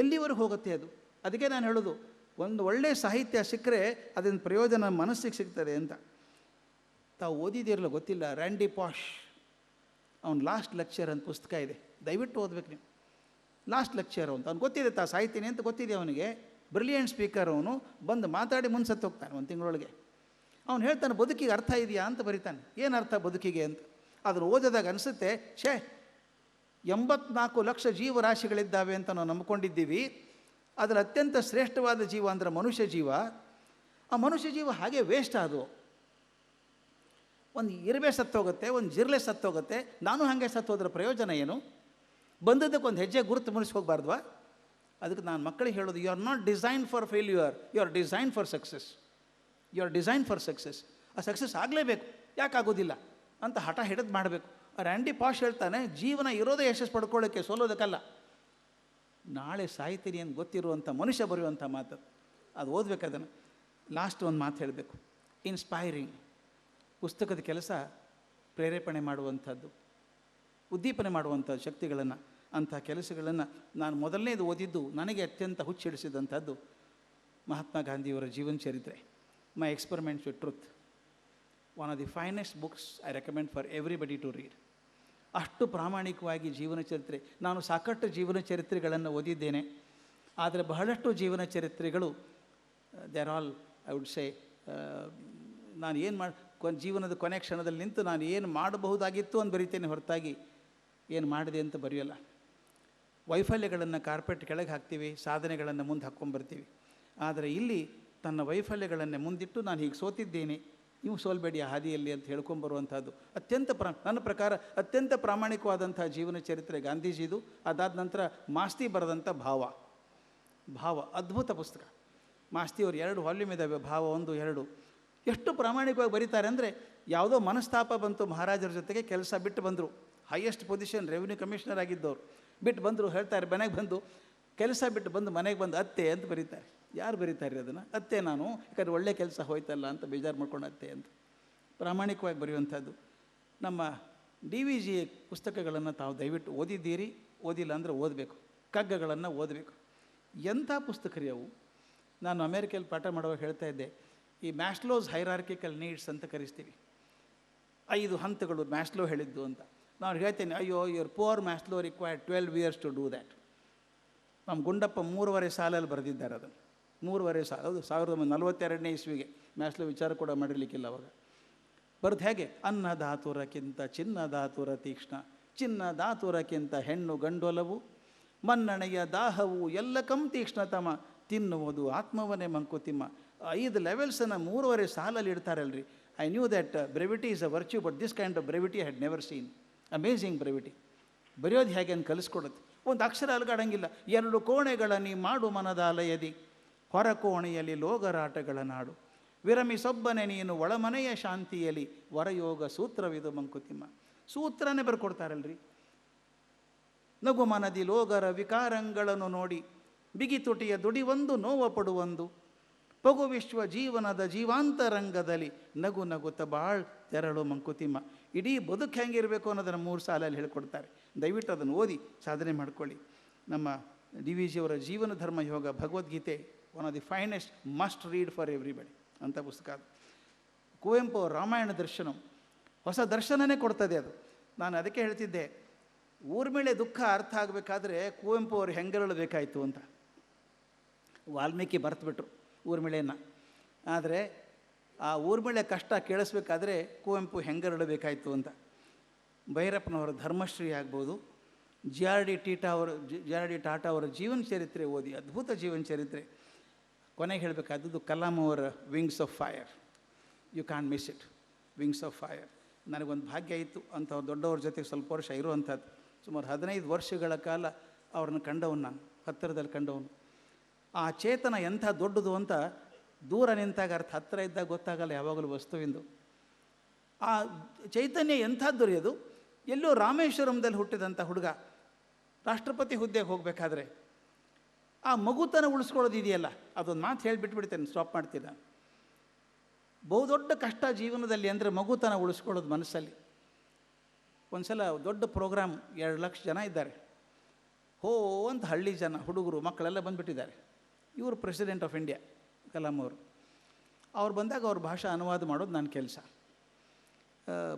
ಎಲ್ಲಿವರೆಗೆ ಹೋಗುತ್ತೆ ಅದು? ಅದಕ್ಕೆ ನಾನು ಹೇಳೋದು, ಒಂದು ಒಳ್ಳೆಯ ಸಾಹಿತ್ಯ ಸಿಕ್ಕರೆ ಅದರಿಂದ ಪ್ರಯೋಜನ ಮನಸ್ಸಿಗೆ ಸಿಗ್ತದೆ ಅಂತ. ತಾವು ಓದಿದಿರಲ್ಲ ಗೊತ್ತಿಲ್ಲ, ರ್ಯಾಂಡಿ ಪಾಷ್ ಅವನು ಲಾಸ್ಟ್ ಲೆಕ್ಚರ್ ಅಂತ ಪುಸ್ತಕ ಇದೆ, ದಯವಿಟ್ಟು ಓದ್ಬೇಕು ನೀವು. ಲಾಸ್ಟ್ ಲೆಕ್ಚರ್ ಅಂತ ಅವ್ನು ಗೊತ್ತಿದೆ, ಸಾಹಿತ್ಯನೇ ಅಂತ ಗೊತ್ತಿದೆ ಅವನಿಗೆ, ಬ್ರಿಲಿಯಂಟ್ ಸ್ಪೀಕರ್ ಅವನು. ಬಂದು ಮಾತಾಡಿ ಮುನ್ಸತ್ತು ಹೋಗ್ತಾನೆ ಒಂದು ತಿಂಗಳೊಳಗೆ. ಅವನು ಹೇಳ್ತಾನೆ ಬದುಕಿಗೆ ಅರ್ಥ ಇದೆಯಾ ಅಂತ ಬರೀತಾನೆ. ಏನು ಅರ್ಥ ಬದುಕಿಗೆ ಅಂತ ಅದನ್ನು ಓದಿದಾಗ ಅನಿಸುತ್ತೆ, 84 ಲಕ್ಷ ಜೀವರಾಶಿಗಳಿದ್ದಾವೆ ಅಂತ ನಾವು ನಂಬ್ಕೊಂಡಿದ್ದೀವಿ. ಅದರ ಅತ್ಯಂತ ಶ್ರೇಷ್ಠವಾದ ಜೀವ ಅಂದರೆ ಮನುಷ್ಯ ಜೀವ. ಆ ಮನುಷ್ಯ ಜೀವ ಹಾಗೆ ವೇಸ್ಟ್ ಅದು. ಒಂದು ಇರುವೆ ಸತ್ತೋಗುತ್ತೆ, ಒಂದು ಜಿರ್ಲೆ ಸತ್ತೋಗುತ್ತೆ, ನಾನು ಹಾಗೆ ಸತ್ತೋದ್ರ ಪ್ರಯೋಜನ ಏನು? ಬಂದದ್ದಕ್ಕೆ ಒಂದು ಹೆಜ್ಜೆ ಗುರುತು ಮುನಿಸಿ ಹೋಗಬಾರ್ದ್ವಾ? ಅದಕ್ಕೆ ನಾನು ಮಕ್ಕಳಿಗೆ ಹೇಳೋದು, you are not design for failure, you are design for success. You are design for success. ಆ ಸಕ್ಸಸ್ ಆಗಲೇಬೇಕು, ಯಾಕಾಗೋದಿಲ್ಲ ಅಂತ ಹಠ ಹಿಡಿದು ಮಾಡಬೇಕು. ರ್ಯಾಂಡಿ ಪಾಷ್ ಹೇಳ್ತಾನೆ, ಜೀವನ ಇರೋದೇ ಯಶಸ್ಸು ಪಡ್ಕೊಳ್ಳೋಕ್ಕೆ, ಸೋಲೋದಕ್ಕಲ್ಲ. ನಾಳೆ ಸಾಯ್ತೀನಿ ಅಂತ ಗೊತ್ತಿರುವಂಥ ಮನುಷ್ಯ ಬರೆಯುವಂಥ ಮಾತು ಅದು ಓದಬೇಕು. ಅದನ್ನು ಲಾಸ್ಟ್ ಒಂದು ಮಾತು ಹೇಳಬೇಕು, ಇನ್ಸ್ಪೈರಿಂಗ್. ಪುಸ್ತಕದ ಕೆಲಸ ಪ್ರೇರೇಪಣೆ ಮಾಡುವಂಥದ್ದು, ಉದ್ದೀಪನೆ ಮಾಡುವಂಥ ಶಕ್ತಿಗಳನ್ನು, ಅಂಥ ಕೆಲಸಗಳನ್ನು ನಾನು ಮೊದಲನೇದು ಓದಿದ್ದು ನನಗೆ ಅತ್ಯಂತ ಹುಚ್ಚಿಡಿಸಿದಂಥದ್ದು ಮಹಾತ್ಮ ಗಾಂಧಿಯವರ ಜೀವನ ಚರಿತ್ರೆ, my experiments with truth. One of the finest books I recommend for everybody to read. ಅಷ್ಟು ಪ್ರಾಮಾಣಿಕವಾಗಿ ಜೀವನ ಚರಿತ್ರೆ. ನಾನು ಸಾಕಷ್ಟು ಜೀವನ ಚರಿತ್ರೆಗಳನ್ನು ಓದಿದ್ದೇನೆ, ಆದರೆ ಬಹಳಷ್ಟು ಜೀವನ ಚರಿತ್ರೆಗಳು they are all I would say, ನಾನು ಏನು ಜೀವನದ ಕೊನೆ ಕ್ಷಣದಲ್ಲಿ ನಿಂತು ನಾನು ಏನು ಮಾಡಬಹುದಾಗಿತ್ತು ಅಂತ ಬರೀತೇನೆ ಹೊರತಾಗಿ ಏನು ಮಾಡಿದೆ ಅಂತ ಬರೆಯೋಲ್ಲ. ವೈಫಲ್ಯಗಳನ್ನು ಕಾರ್ಪೆಟ್ ಕೆಳಗೆ ಹಾಕ್ತೀವಿ, ಸಾಧನೆಗಳನ್ನು ಮುಂದೆ ಹಾಕ್ಕೊಂಬರ್ತೀವಿ. ಆದರೆ ಇಲ್ಲಿ ತನ್ನ ವೈಫಲ್ಯಗಳನ್ನೇ ಮುಂದಿಟ್ಟು ನಾನು ಹೀಗೆ ಸೋತಿದ್ದೇನೆ, ನೀವು ಸೋಲ್ಬೇಡಿ ಆ ಹಾದಿಯಲ್ಲಿ ಅಂತ ಹೇಳ್ಕೊಂಬರುವಂಥದ್ದು ನನ್ನ ಪ್ರಕಾರ ಅತ್ಯಂತ ಪ್ರಾಮಾಣಿಕವಾದಂಥ ಜೀವನ ಚರಿತ್ರೆ ಗಾಂಧೀಜಿದು. ಅದಾದ ನಂತರ ಮಾಸ್ತಿ ಬರೆದಂಥ ಭಾವ ಅದ್ಭುತ ಪುಸ್ತಕ. ಮಾಸ್ತಿಯವರು 2 ವಾಲ್ಯೂಮ್ ಇದ್ದಾವೆ, ಭಾವ 1, 2. ಎಷ್ಟು ಪ್ರಾಮಾಣಿಕವಾಗಿ ಬರೀತಾರೆ ಅಂದರೆ, ಯಾವುದೋ ಮನಸ್ತಾಪ ಬಂತು ಮಹಾರಾಜರ ಜೊತೆಗೆ, ಕೆಲಸ ಬಿಟ್ಟು ಬಂದರು, ಹೈಯೆಸ್ಟ್ ಪೊಸಿಷನ್ ರೆವಿನ್ಯೂ ಕಮಿಷನರ್ ಆಗಿದ್ದವರು, ಬಿಟ್ಟು ಬಂದರು. ಹೇಳ್ತಾರೆ ಮನೆಗೆ ಬಂದು, ಕೆಲಸ ಬಿಟ್ಟು ಬಂದು ಮನೆಗೆ ಬಂದು ಅತ್ತೆ ಅಂತ ಬರೀತಾರೆ. ಯಾರು ಬರೀತಾರೆ ಅದನ್ನು? ಅತ್ತೆ ನಾನು, ಯಾಕಂದರೆ ಒಳ್ಳೆ ಕೆಲಸ ಹೋಯ್ತಲ್ಲ ಅಂತ ಬೇಜಾರು ಮಾಡ್ಕೊಂಡು ಅತ್ತೆ ಅಂತ ಪ್ರಾಮಾಣಿಕವಾಗಿ ಬರೆಯುವಂಥದ್ದು. ನಮ್ಮ DVG ಪುಸ್ತಕಗಳನ್ನು ತಾವು ದಯವಿಟ್ಟು ಓದಿದ್ದೀರಿ, ಓದಿಲ್ಲ ಅಂದರೆ ಓದಬೇಕು. ಕಗ್ಗಗಳನ್ನು ಓದಬೇಕು. ಎಂಥ ಪುಸ್ತಕ ರೀ ಅವು. ನಾನು ಅಮೇರಿಕೆಯಲ್ಲಿ ಪಾಠ ಮಾಡುವಾಗ ಹೇಳ್ತಾ ಇದ್ದೆ, ಈ ಮ್ಯಾಸ್ಲೋಸ್ ಹೈರಾರ್ಕಿಕಲ್ ನೀಡ್ಸ್ ಅಂತ ಕರಿಸ್ತೀವಿ, 5 ಹಂತಗಳು ಮ್ಯಾಸ್ಲೋ ಹೇಳಿದ್ದು ಅಂತ. ನಾನು ಹೇಳ್ತೇನೆ, ಅಯ್ಯೋ your poor Maslow required 12 years to do that. ನಮ್ಮ ಗುಂಡಪ್ಪ 3.5 ಸಾಲಲ್ಲಿ ಬರೆದಿದ್ದಾರೆ ಅದನ್ನು. 3.5 ಸಾಲ, ಅದು 1942ನೇ ಇಸ್ವಿಗೆ. ಮ್ಯಾಸ್ಲೋ ವಿಚಾರ ಕೂಡ ಮಾಡಿರಲಿಕ್ಕಿಲ್ಲ ಅವಾಗ. ಬರೆದು ಹೇಗೆ? ಅನ್ನದಾತುರಕ್ಕಿಂತ ಚಿನ್ನದಾತುರ ತೀಕ್ಷ್ಣ, ಚಿನ್ನದಾತುರಕ್ಕಿಂತ ಹೆಣ್ಣು ಗಂಡೊಲವು, ಮನ್ನಣೆಯ ದಾಹವು ಎಲ್ಲ ತೀಕ್ಷ್ಣತಮ, ತಿನ್ನುವುದು ಆತ್ಮವನ್ನೇ ಮಂಕುತಿಮ್ಮ. 5 ಲೆವೆಲ್ಸನ್ನು 3.5 ಸಾಲಲ್ಲಿ ಇಡ್ತಾರಲ್ರಿ. I knew that brevity is a virtue, but this kind of brevity I had never seen. Amazing brevity. ಬರೆಯೋದು ಹೇಗೆ ಅಂತ ಕಲಿಸ್ಕೊಡುತ್ತೆ. ಒಂದು ಅಕ್ಷರ ಅಲುಗಾಡಂಗಿಲ್ಲ. 2 ಕೋಣೆಗಳ ನೀ ಮಾಡು ಮನದಾಲಯದಿ, ಹೊರ ಕೋಣೆಯಲ್ಲಿ ಲೋಗರಾಟಗಳ ನಾಡು, ವಿರಮಿಸೊಬ್ಬನೆ ನೀನು ಒಳಮನೆಯ ಶಾಂತಿಯಲ್ಲಿ, ವರಯೋಗ ಸೂತ್ರವಿದು ಮಂಕುತಿಮ್ಮ. ಸೂತ್ರನೇ ಬರ್ಕೊಡ್ತಾರಲ್ರಿ. ನಗು ಮನದಿ ಲೋಗರ ವಿಕಾರಂಗಳನ್ನು ನೋಡಿ, ಬಿಗಿ ತುಟಿಯ ದುಡಿವೊಂದು ನೋವ ಪಡುವೊಂದು, ಪಗು ವಿಶ್ವ ಜೀವನದ ಜೀವಾಂತರಂಗದಲ್ಲಿ ನಗು ನಗುತ್ತ ಬಾಳ್ ತೆರಳು ಮಂಕುತಿಮ್ಮ. ಇಡೀ ಬದುಕು ಹೆಂಗಿರಬೇಕು ಅನ್ನೋದನ್ನು 3 ಸಾಲಲ್ಲಿ ಹೇಳ್ಕೊಡ್ತಾರೆ. ದಯವಿಟ್ಟು ಅದನ್ನು ಓದಿ ಸಾಧನೆ ಮಾಡ್ಕೊಳ್ಳಿ. ನಮ್ಮ DVG ಅವರ Jeevana Dharma Yoga Bhagavadgita one of the finest must read for everybody ಅಂಥ ಪುಸ್ತಕ ಅದು. ಕುವೆಂಪು ಅವರ ರಾಮಾಯಣ ದರ್ಶನ ಹೊಸ ದರ್ಶನನೇ ಕೊಡ್ತದೆ ಅದು. ನಾನು ಅದಕ್ಕೆ ಹೇಳ್ತಿದ್ದೆ, ಊರ್ಮಿಳೆ ದುಃಖ ಅರ್ಥ ಆಗಬೇಕಾದ್ರೆ ಕುವೆಂಪು ಅವರು ಹೆಂಗರಳಬೇಕಾಯಿತು ಅಂತ. ವಾಲ್ಮೀಕಿ ಬರೆದುಬಿಟ್ರು ಊರ್ಮಿಳೆಯನ್ನು, ಆದರೆ ಆ ಊರ್ಮಿಳೆ ಕಷ್ಟ ಕೇಳಿಸ್ಬೇಕಾದ್ರೆ ಕುವೆಂಪು ಹೆಂಗರಳಬೇಕಾಯಿತು ಅಂತ. ಭೈರಪ್ಪನವರ ಧರ್ಮಶ್ರೀ ಆಗ್ಬೋದು, JR D ಟಾಟಾ ಅವರ ಜೀವನ ಚರಿತ್ರೆ ಓದಿ, ಅದ್ಭುತ ಜೀವನ ಚರಿತ್ರೆ. ಕೊನೆಗೆ ಹೇಳಬೇಕಾದದ್ದು ಕಲಾಂ ಅವರ wings of fire. You can miss it. Wings of fire ನನಗೊಂದು ಭಾಗ್ಯ ಇತ್ತು ಅಂಥವ್ರು ದೊಡ್ಡವ್ರ ಜೊತೆಗೆ ಸ್ವಲ್ಪ ವರ್ಷ ಇರುವಂಥದ್ದು. ಸುಮಾರು 15 ವರ್ಷಗಳ ಕಾಲ ಅವ್ರನ್ನ ಕಂಡವನು, ನಾನು ಹತ್ತಿರದಲ್ಲಿ ಕಂಡವನು. ಆ ಚೇತನ ಎಂಥ ದೊಡ್ಡದು ಅಂತ ದೂರ ನಿಂತಾಗ ಅರ್ಥ, ಹತ್ತಿರ ಇದ್ದಾಗ ಗೊತ್ತಾಗಲ್ಲ ಯಾವಾಗಲೂ ವಸ್ತುವಿಂದು. ಆ ಚೈತನ್ಯ ಎಂಥದ್ದು ರೀ ಅದು. ಎಲ್ಲೋ ರಾಮೇಶ್ವರಂದಲ್ಲಿ ಹುಟ್ಟಿದಂಥ ಹುಡುಗ ರಾಷ್ಟ್ರಪತಿ ಹುದ್ದೆಗೆ ಹೋಗಬೇಕಾದ್ರೆ ಆ ಮಗುತನ ಉಳಿಸ್ಕೊಳ್ಳೋದು ಇದೆಯಲ್ಲ, ಅದೊಂದು ಮಾತು ಹೇಳಿಬಿಟ್ಬಿಡ್ತೇನೆ, ಸ್ಟಾಪ್ ಮಾಡ್ತೀನಿ ನಾನು. ಬಹುದೊಡ್ಡ ಕಷ್ಟ ಜೀವನದಲ್ಲಿ ಅಂದರೆ ಮಗುತನ ಉಳಿಸ್ಕೊಳ್ಳೋದು ಮನಸ್ಸಲ್ಲಿ. ಒಂದು ಸಲ ದೊಡ್ಡ ಪ್ರೋಗ್ರಾಮ್, 2 ಲಕ್ಷ ಜನ ಇದ್ದಾರೆ. ಹೋ ಅಂತ ಹಳ್ಳಿ ಜನ ಹುಡುಗರು ಮಕ್ಕಳೆಲ್ಲ ಬಂದುಬಿಟ್ಟಿದ್ದಾರೆ. ಇವರು ಪ್ರೆಸಿಡೆಂಟ್ ಆಫ್ ಇಂಡಿಯಾ ಕಲಾಂ ಅವರು. ಅವ್ರು ಬಂದಾಗ ಅವ್ರ ಭಾಷಾ ಅನುವಾದ ಮಾಡೋದು ನನ್ನ ಕೆಲಸ.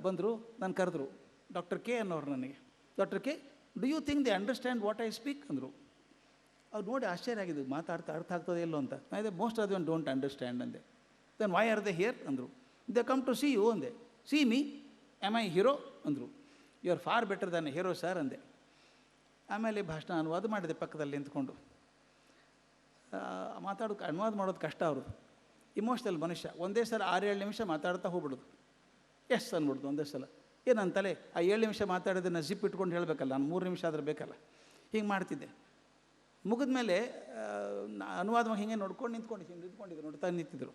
ಬಂದರು, ನಾನು ಕರೆದ್ರು. ಡಾಕ್ಟರ್ ಕೆ ಅನ್ನೋರು ನನಗೆ, doctor K, do you think they understand what I speak ಅಂದರು. ಅವ್ರು ನೋಡಿ ಆಶ್ಚರ್ಯ ಆಗಿದ್ದು, ಮಾತಾಡ್ತಾ ಅರ್ಥ ಆಗ್ತದೆ ಎಲ್ಲೋ ಅಂತ. ನಾನು ಇದೆ most of them don't understand ಅಂದೆ. Then why are they here ಅಂದರು. They come to see you ಅಂದೆ. See me, am I hero ಅಂದರು. You are far better than hero sir ಅಂದೆ. ಆಮೇಲೆ ಭಾಷಣ ಅನುವಾದ ಮಾಡಿದೆ ಪಕ್ಕದಲ್ಲಿ ನಿಂತ್ಕೊಂಡು. ಅನುವಾದ ಮಾಡೋದು ಕಷ್ಟ ಅವ್ರದ್ದು. ಇಮೋಷ್ನಲ್ ಮನುಷ್ಯ. ಒಂದೇ ಸಲ 6-7 ನಿಮಿಷ ಮಾತಾಡ್ತಾ ಹೋಗ್ಬಿಡೋದು. ಎಸ್ ಅಂದ್ಬಿಡ್ದು ಒಂದೇ ಸಲ. ಏನಂತಲೇ ಆ 7 ನಿಮಿಷ ಮಾತಾಡೋದನ್ನು ಜಿಪ್ ಇಟ್ಕೊಂಡು ಹೇಳಬೇಕಲ್ಲ, ನಾನು 3 ನಿಮಿಷ ಆದ್ರೆ ಬೇಕಲ್ಲ. ಹೀಗೆ ಮಾಡ್ತಿದ್ದೆ. ಮುಗಿದ ಮೇಲೆ ಅನುವಾದ ಹಿಂಗೆ ನಿಂತ್ಕೊಂಡಿದ್ರು, ನೋಡ್ತಾ ನಿಂತಿದ್ರು.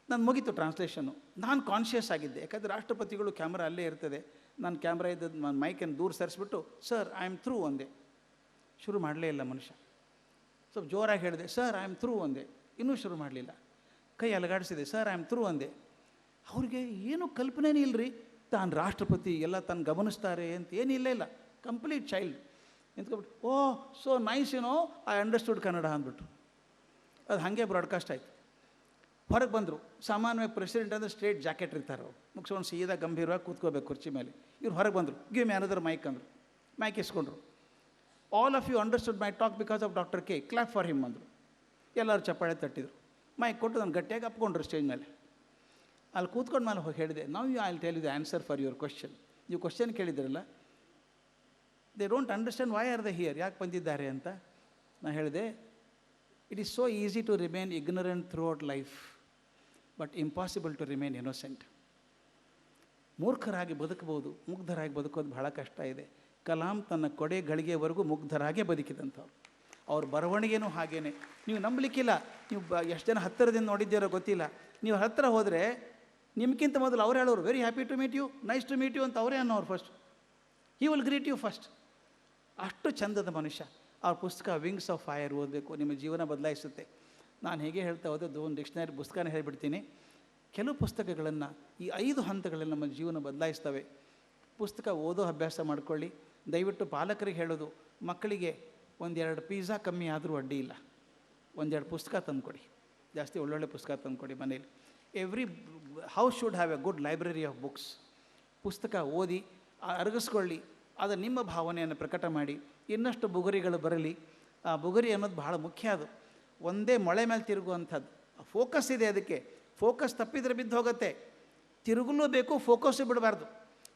ನಾನು ಮುಗೀತು ಟ್ರಾನ್ಸ್ಲೇಷನ್ನು. ನಾನು ಕಾನ್ಷಿಯಸ್ ಆಗಿದ್ದೆ, ಯಾಕಂದರೆ ರಾಷ್ಟ್ರಪತಿಗಳು ಕ್ಯಾಮ್ರಾ ಅಲ್ಲೇ ಇರ್ತದೆ. ನಾನು ಕ್ಯಾಮ್ರಾ ಇದ್ದದ್ದು ನಾನು ಮೈಕನ್ನು ದೂರ ಸರಿಸ್ಬಿಟ್ಟು ಸರ್ ಐ ಆಮ್ ಥ್ರೂ ಅಂದೆ. ಶುರು ಮಾಡಲೇ ಇಲ್ಲ ಮನುಷ್ಯ. ಸ್ವಲ್ಪ ಜೋರಾಗಿ ಹೇಳಿದೆ, ಸರ್ ಐ ಆಮ್ ಥ್ರೂ ಅಂದೆ. ಇನ್ನೂ ಶುರು ಮಾಡಲಿಲ್ಲ. ಕೈ ಅಲಗಾಡಿಸಿದೆ, ಸರ್ ಐ ಆಮ್ ಥ್ರೂ ಅಂದೆ. ಅವ್ರಿಗೆ ಏನೂ ಕಲ್ಪನೆನೇ ಇಲ್ಲರಿ, ತಾನು ರಾಷ್ಟ್ರಪತಿ ಎಲ್ಲ ತಾನು ಗಮನಿಸ್ತಾರೆ ಅಂತ ಏನಿಲ್ಲ ಇಲ್ಲ. ಕಂಪ್ಲೀಟ್ ಚೈಲ್ಡ್ ನಿಂತ್ಕೊಬಿಟ್ಟು, oh so nice no I understood Kannada ಅಂದ್ಬಿಟ್ಟು ಅದು ಹಾಗೆ ಬ್ರಾಡ್ಕಾಸ್ಟ್ ಆಯಿತು. ಹೊರಗೆ ಬಂದರು. ಸಾಮಾನ್ಯವಾಗಿ ಪ್ರೆಸಿಡೆಂಟ್ ಅಂದರೆ ಸ್ಟ್ರೇಟ್ ಜಾಕೆಟ್ ಇರ್ತಾರೆ, ಅವ್ರು ಮುಗಿಸ್ಕೊಂಡು ಸೀದಾ ಗಂಭೀರವಾಗಿ ಕೂತ್ಕೋಬೇಕು ಕುರ್ಚಿ ಮೇಲೆ. ಇವ್ರು ಹೊರಗೆ ಬಂದರು. ಗಿವ್ ಮಿ ಅನದರ್ ಮೈಕ್ ಅಂದರು. ಮೈಕ್ ಇಸ್ಕೊಂಡ್ರು. All of you understood my talk because of doctor K, clap for him ಅಂದರು. ಎಲ್ಲರೂ ಚಪ್ಪಾಳೆ ತಟ್ಟಿದ್ರು. ಮೈಕ್ ಕೊಟ್ಟು ನಾನು ಗಟ್ಟಿಯಾಗಿ ಅಪ್ಕೊಂಡ್ರು ಸ್ಟೇಜ್ ಮೇಲೆ. ಅಲ್ಲಿ ಕೂತ್ಕೊಂಡು ಮೇಲೆ ಹೋಗಿ ಹೇಳಿದೆ, now you I will tell you the answer for your question. ನೀವು ಕ್ವಶನ್ ಕೇಳಿದ್ರಲ್ಲ, they don't understand why are the here, ಯಾಕೆ ಬಂದಿದ್ದಾರೆ ಅಂತ. ನಾನು ಹೇಳಿದೆ, it is so easy to remain ignorant throughout life, but impossible to remain innocent. ಮೂರ್ಖರಾಗಿ ಬದುಕಬಹುದು, ಮುಗ್ಧರಾಗಿ ಬದುಕೋದು ಬಹಳ ಕಷ್ಟ ಇದೆ. ಕಲಾಂ ತನ್ನ ಕೊಡೆ ಗಳಿಗೆವರೆಗೂ ಮುಗ್ಧರಾಗೇ ಬದುಕಿದಂಥವ್ರು. ಅವ್ರ ಬರವಣಿಗೆನೂ ಹಾಗೇನೆ. ನೀವು ನಂಬಲಿಕ್ಕಿಲ್ಲ. ನೀವು ಎಷ್ಟು ಜನ ಹತ್ತಿರದಿಂದ ನೋಡಿದ್ದೀರೋ ಗೊತ್ತಿಲ್ಲ. ನೀವು ಹತ್ತಿರ ಹೋದರೆ ನಿಮ್ಗಿಂತ ಮೊದಲು ಅವ್ರು ಹೇಳೋರು, very happy to meet you, nice to meet you ಅಂತ ಅವರೇ ಅನ್ನೋರು first. He will greet you first. ಅಷ್ಟು ಚಂದದ ಮನುಷ್ಯ. ಅವ್ರ ಪುಸ್ತಕ ವಿಂಗ್ಸ್ ಆಫ್ ಫೈರ್ ಓದಬೇಕು, ನಿಮ್ಮ ಜೀವನ ಬದಲಾಯಿಸುತ್ತೆ. ನಾನು ಹೇಗೆ ಹೇಳ್ತಾ ಹೋದದ್ದು ಒಂದು ಡಿಕ್ಷನರಿ ಪುಸ್ತಕನೇ ಹೇಳಿಬಿಡ್ತೀನಿ. ಕೆಲವು ಪುಸ್ತಕಗಳನ್ನು ಈ 5 ಹಂತಗಳಲ್ಲಿ ನಮ್ಮ ಜೀವನ ಬದಲಾಯಿಸ್ತವೆ. ಪುಸ್ತಕ ಓದೋ ಅಭ್ಯಾಸ ಮಾಡಿಕೊಳ್ಳಿ. ದಯವಿಟ್ಟು ಪಾಲಕರಿಗೆ ಹೇಳೋದು, ಮಕ್ಕಳಿಗೆ 1-2 ಪಿಜ್ಜಾ ಕಮ್ಮಿ ಆದರೂ ಅಡ್ಡಿ ಇಲ್ಲ, 1-2 ಪುಸ್ತಕ ತಂದುಕೊಡಿ. ಜಾಸ್ತಿ ಒಳ್ಳೊಳ್ಳೆ ಪುಸ್ತಕ ತಂದುಕೊಡಿ ಮನೇಲಿ. Every house should have A good library of books. ಪುಸ್ತಕ ಓದಿ ಅರಗಿಸ್ಕೊಳ್ಳಿ. ಅದು ನಿಮ್ಮ ಭಾವನೆಯನ್ನು ಪ್ರಕಟ ಮಾಡಿ. ಇನ್ನಷ್ಟು ಬುಗುರಿಗಳು ಬರಲಿ. ಆ ಬುಗುರಿ ಅನ್ನೋದು ಬಹಳ ಮುಖ್ಯ. ಅದು ಒಂದೇ ಮೊಳೆ ಮೇಲೆ ತಿರುಗುವಂಥದ್ದು. ಫೋಕಸ್ ಇದೆ ಅದಕ್ಕೆ. ಫೋಕಸ್ ತಪ್ಪಿದರೆ ಬಿದ್ದು ಹೋಗುತ್ತೆ. ತಿರುಗಲೂ ಬೇಕು, ಫೋಕಸ್ಸು ಬಿಡಬಾರ್ದು.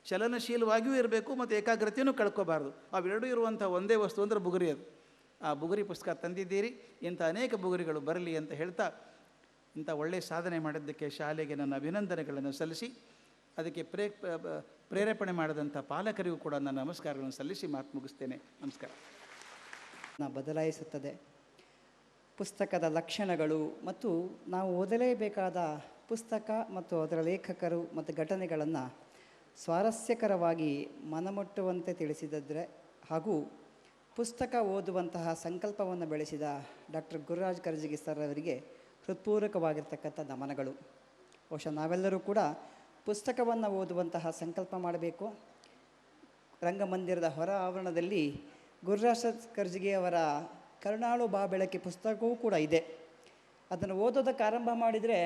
ಚಲನಶೀಲವಾಗಿಯೂ ಇರಬೇಕು ಮತ್ತು ಏಕಾಗ್ರತೆಯೂ ಕಳ್ಕೋಬಾರ್ದು. ಅವೆರಡೂ ಇರುವಂಥ ಒಂದೇ ವಸ್ತು ಅಂದರೆ ಬುಗುರಿ. ಅದು ಆ ಬುಗುರಿ ಪುಸ್ತಕ ತಂದಿದ್ದೀರಿ. ಇಂಥ ಅನೇಕ ಬುಗುರಿಗಳು ಬರಲಿ ಅಂತ ಹೇಳ್ತಾ, ಇಂಥ ಒಳ್ಳೆಯ ಸಾಧನೆ ಮಾಡಿದ್ದಕ್ಕೆ ಶಾಲೆಗೆ ನನ್ನ ಅಭಿನಂದನೆಗಳನ್ನು ಸಲ್ಲಿಸಿ, ಅದಕ್ಕೆ ಪ್ರೇರೇಪಣೆ ಮಾಡಿದಂಥ ಪಾಲಕರಿಗೂ ಕೂಡ ನನ್ನ ನಮಸ್ಕಾರಗಳನ್ನು ಸಲ್ಲಿಸಿ ಮಾತು ಮುಗಿಸ್ತೇನೆ. ನಮಸ್ಕಾರ. ಬದಲಾಯಿಸುತ್ತದೆ. ಪುಸ್ತಕದ ಲಕ್ಷಣಗಳು ಮತ್ತು ನಾವು ಓದಲೇಬೇಕಾದ ಪುಸ್ತಕ ಮತ್ತು ಅದರ ಲೇಖಕರು ಮತ್ತು ಘಟನೆಗಳನ್ನು ಸ್ವಾರಸ್ಯಕರವಾಗಿ ಮನಮುಟ್ಟುವಂತೆ ತಿಳಿಸಿದರೆ, ಹಾಗೂ ಪುಸ್ತಕ ಓದುವಂತಹ ಸಂಕಲ್ಪವನ್ನು ಬೆಳೆಸಿದ ಡಾಕ್ಟರ್ ಗುರುರಾಜ್ ಕರ್ಜಗಿ ಸರ್ ಅವರಿಗೆ ಹೃತ್ಪೂರ್ವಕವಾಗಿರ್ತಕ್ಕಂಥ ನಮನಗಳು. ಬಹುಶಃ ನಾವೆಲ್ಲರೂ ಕೂಡ ಪುಸ್ತಕವನ್ನು ಓದುವಂತಹ ಸಂಕಲ್ಪ ಮಾಡಬೇಕು. ರಂಗಮಂದಿರದ ಹೊರ ಆವರಣದಲ್ಲಿ ಗುರುರಾಜ್ ಕರ್ಜಗಿ ಅವರ ಕರುಣಾಳು ಬಾ ಬೆಳಕಿ ಪುಸ್ತಕವೂ ಕೂಡ ಇದೆ. ಅದನ್ನು ಓದೋದಕ್ಕೆ ಆರಂಭ ಮಾಡಿದರೆ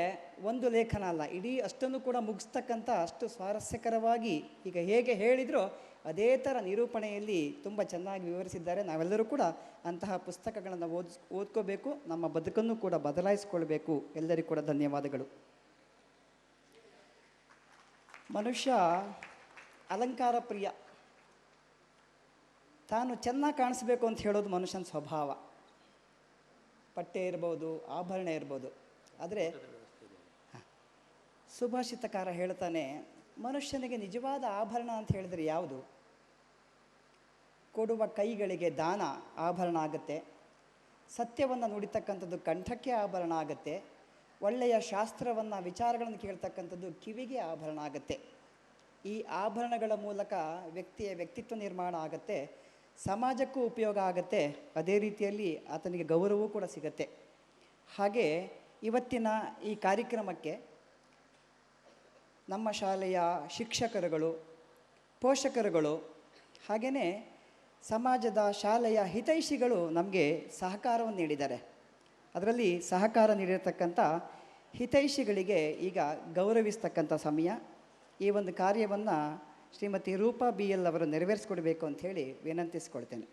ಒಂದು ಲೇಖನ ಅಲ್ಲ, ಇಡೀ ಅಷ್ಟನ್ನು ಕೂಡ ಮುಗಿಸ್ತಕ್ಕಂಥ ಅಷ್ಟು ಸ್ವಾರಸ್ಯಕರವಾಗಿ ಈಗ ಹೇಗೆ ಹೇಳಿದರೋ ಅದೇ ಥರ ನಿರೂಪಣೆಯಲ್ಲಿ ತುಂಬ ಚೆನ್ನಾಗಿ ವಿವರಿಸಿದ್ದಾರೆ. ನಾವೆಲ್ಲರೂ ಕೂಡ ಅಂತಹ ಪುಸ್ತಕಗಳನ್ನು ಓದ್ಕೋಬೇಕು. ನಮ್ಮ ಬದುಕನ್ನು ಕೂಡ ಬದಲಾಯಿಸಿಕೊಳ್ಬೇಕು. ಎಲ್ಲರಿಗೂ ಕೂಡ ಧನ್ಯವಾದಗಳು. ಮನುಷ್ಯ ಅಲಂಕಾರ ಪ್ರಿಯ. ತಾನು ಚೆನ್ನಾಗಿ ಕಾಣಿಸ್ಬೇಕು ಅಂತ ಹೇಳೋದು ಮನುಷ್ಯನ ಸ್ವಭಾವ. ಪಟ್ಟೆ ಇರ್ಬೋದು, ಆಭರಣ ಇರ್ಬೋದು. ಆದರೆ ಸುಭಾಷಿತಕಾರ ಹೇಳ್ತಾನೆ, ಮನುಷ್ಯನಿಗೆ ನಿಜವಾದ ಆಭರಣ ಅಂತ ಹೇಳಿದರೆ ಯಾವುದು? ಕೊಡುವ ಕೈಗಳಿಗೆ ದಾನ ಆಭರಣ ಆಗುತ್ತೆ, ಸತ್ಯವನ್ನು ನುಡಿತಕ್ಕಂಥದ್ದು ಕಂಠಕ್ಕೆ ಆಭರಣ ಆಗುತ್ತೆ, ಒಳ್ಳೆಯ ಶಾಸ್ತ್ರವನ್ನು ವಿಚಾರಗಳನ್ನು ಕೇಳ್ತಕ್ಕಂಥದ್ದು ಕಿವಿಗೆ ಆಭರಣ ಆಗುತ್ತೆ. ಈ ಆಭರಣಗಳ ಮೂಲಕ ವ್ಯಕ್ತಿಯ ವ್ಯಕ್ತಿತ್ವ ನಿರ್ಮಾಣ ಆಗುತ್ತೆ, ಸಮಾಜಕ್ಕೂ ಉಪಯೋಗ ಆಗುತ್ತೆ, ಅದೇ ರೀತಿಯಲ್ಲಿ ಆತನಿಗೆ ಗೌರವವೂ ಕೂಡ ಸಿಗುತ್ತೆ. ಹಾಗೆ ಇವತ್ತಿನ ಈ ಕಾರ್ಯಕ್ರಮಕ್ಕೆ ನಮ್ಮ ಶಾಲೆಯ ಶಿಕ್ಷಕರುಗಳು, ಪೋಷಕರುಗಳು, ಹಾಗೆಯೇ ಸಮಾಜದ ಶಾಲೆಯ ಹಿತೈಷಿಗಳು ನಮಗೆ ಸಹಕಾರವನ್ನು ನೀಡಿದ್ದಾರೆ. ಅದರಲ್ಲಿ ಸಹಕಾರ ನೀಡಿರತಕ್ಕಂಥ ಹಿತೈಷಿಗಳಿಗೆ ಈಗ ಗೌರವಿಸ್ತಕ್ಕಂಥ ಸಮಯ. ಈ ಒಂದು ಕಾರ್ಯವನ್ನು ಶ್ರೀಮತಿ ರೂಪಾ BL ಅವರು ನೆರವೇರಿಸ್ಕೊಡ್ಬೇಕು ಅಂಥೇಳಿ ವಿನಂತಿಸ್ಕೊಳ್ತೇನೆ.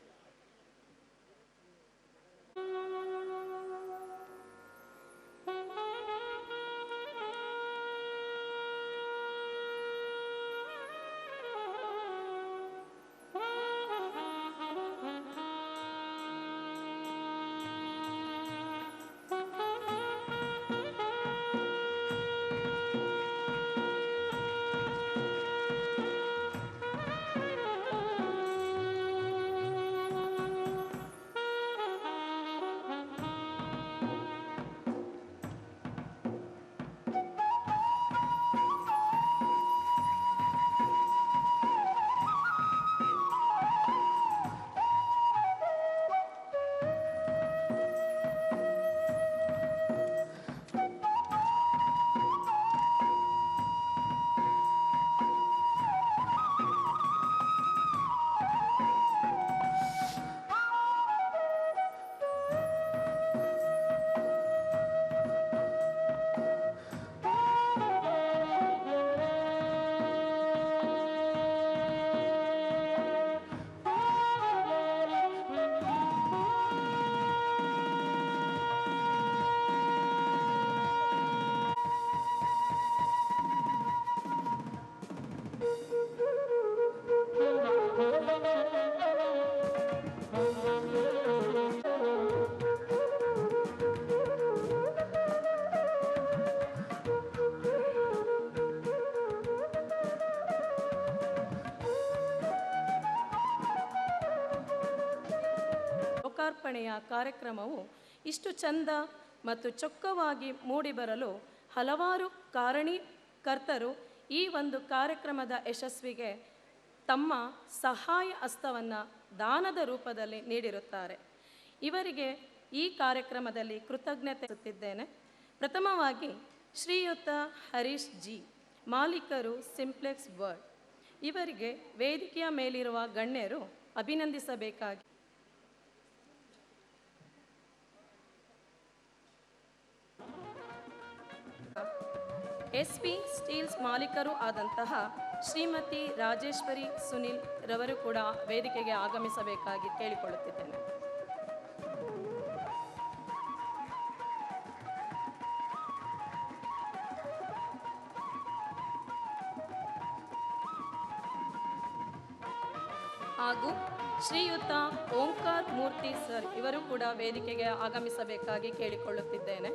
ಲೋಕಾರ್ಪಣೆಯ ಕಾರ್ಯಕ್ರಮವು ಇಷ್ಟು ಚಂದ ಮತ್ತು ಚೊಕ್ಕವಾಗಿ ಮೂಡಿಬರಲು ಹಲವಾರು ಕಾರಣೀಕರ್ತರು ಈ ಒಂದು ಕಾರ್ಯಕ್ರಮದ ಯಶಸ್ವಿಗೆ ತಮ್ಮ ಸಹಾಯ ಹಸ್ತವನ್ನು ದಾನದ ರೂಪದಲ್ಲಿ ನೀಡಿರುತ್ತಾರೆ. ಇವರಿಗೆ ಈ ಕಾರ್ಯಕ್ರಮದಲ್ಲಿ ಕೃತಜ್ಞತೆ ಸಲ್ಲಿಸುತ್ತಿದ್ದೇನೆ. ಪ್ರಥಮವಾಗಿ ಶ್ರೀಯುತ ಹರೀಶ್ ಜಿ, ಮಾಲೀಕರು ಸಿಂಪ್ಲೆಕ್ಸ್ ವರ್ಲ್ಡ್, ಇವರಿಗೆ ವೇದಿಕೆಯ ಮೇಲಿರುವ ಗಣ್ಯರು ಅಭಿನಂದಿಸಬೇಕಾಗಿ. SP ಸ್ಟೀಲ್ಸ್ ಮಾಲೀಕರು ಆದಂತಹ ಶ್ರೀಮತಿ ರಾಜೇಶ್ವರಿ ಸುನಿಲ್ ರವರು ಕೂಡ ವೇದಿಕೆಗೆ ಆಗಮಿಸಬೇಕಾಗಿ ಕೇಳಿಕೊಳ್ಳುತ್ತಿದ್ದೇನೆ. ಹಾಗೂ ಶ್ರೀಯುತ ಓಂಕಾರ್ ಮೂರ್ತಿ ಸರ್ ಇವರು ಕೂಡ ವೇದಿಕೆಗೆ ಆಗಮಿಸಬೇಕಾಗಿ ಕೇಳಿಕೊಳ್ಳುತ್ತಿದ್ದೇನೆ.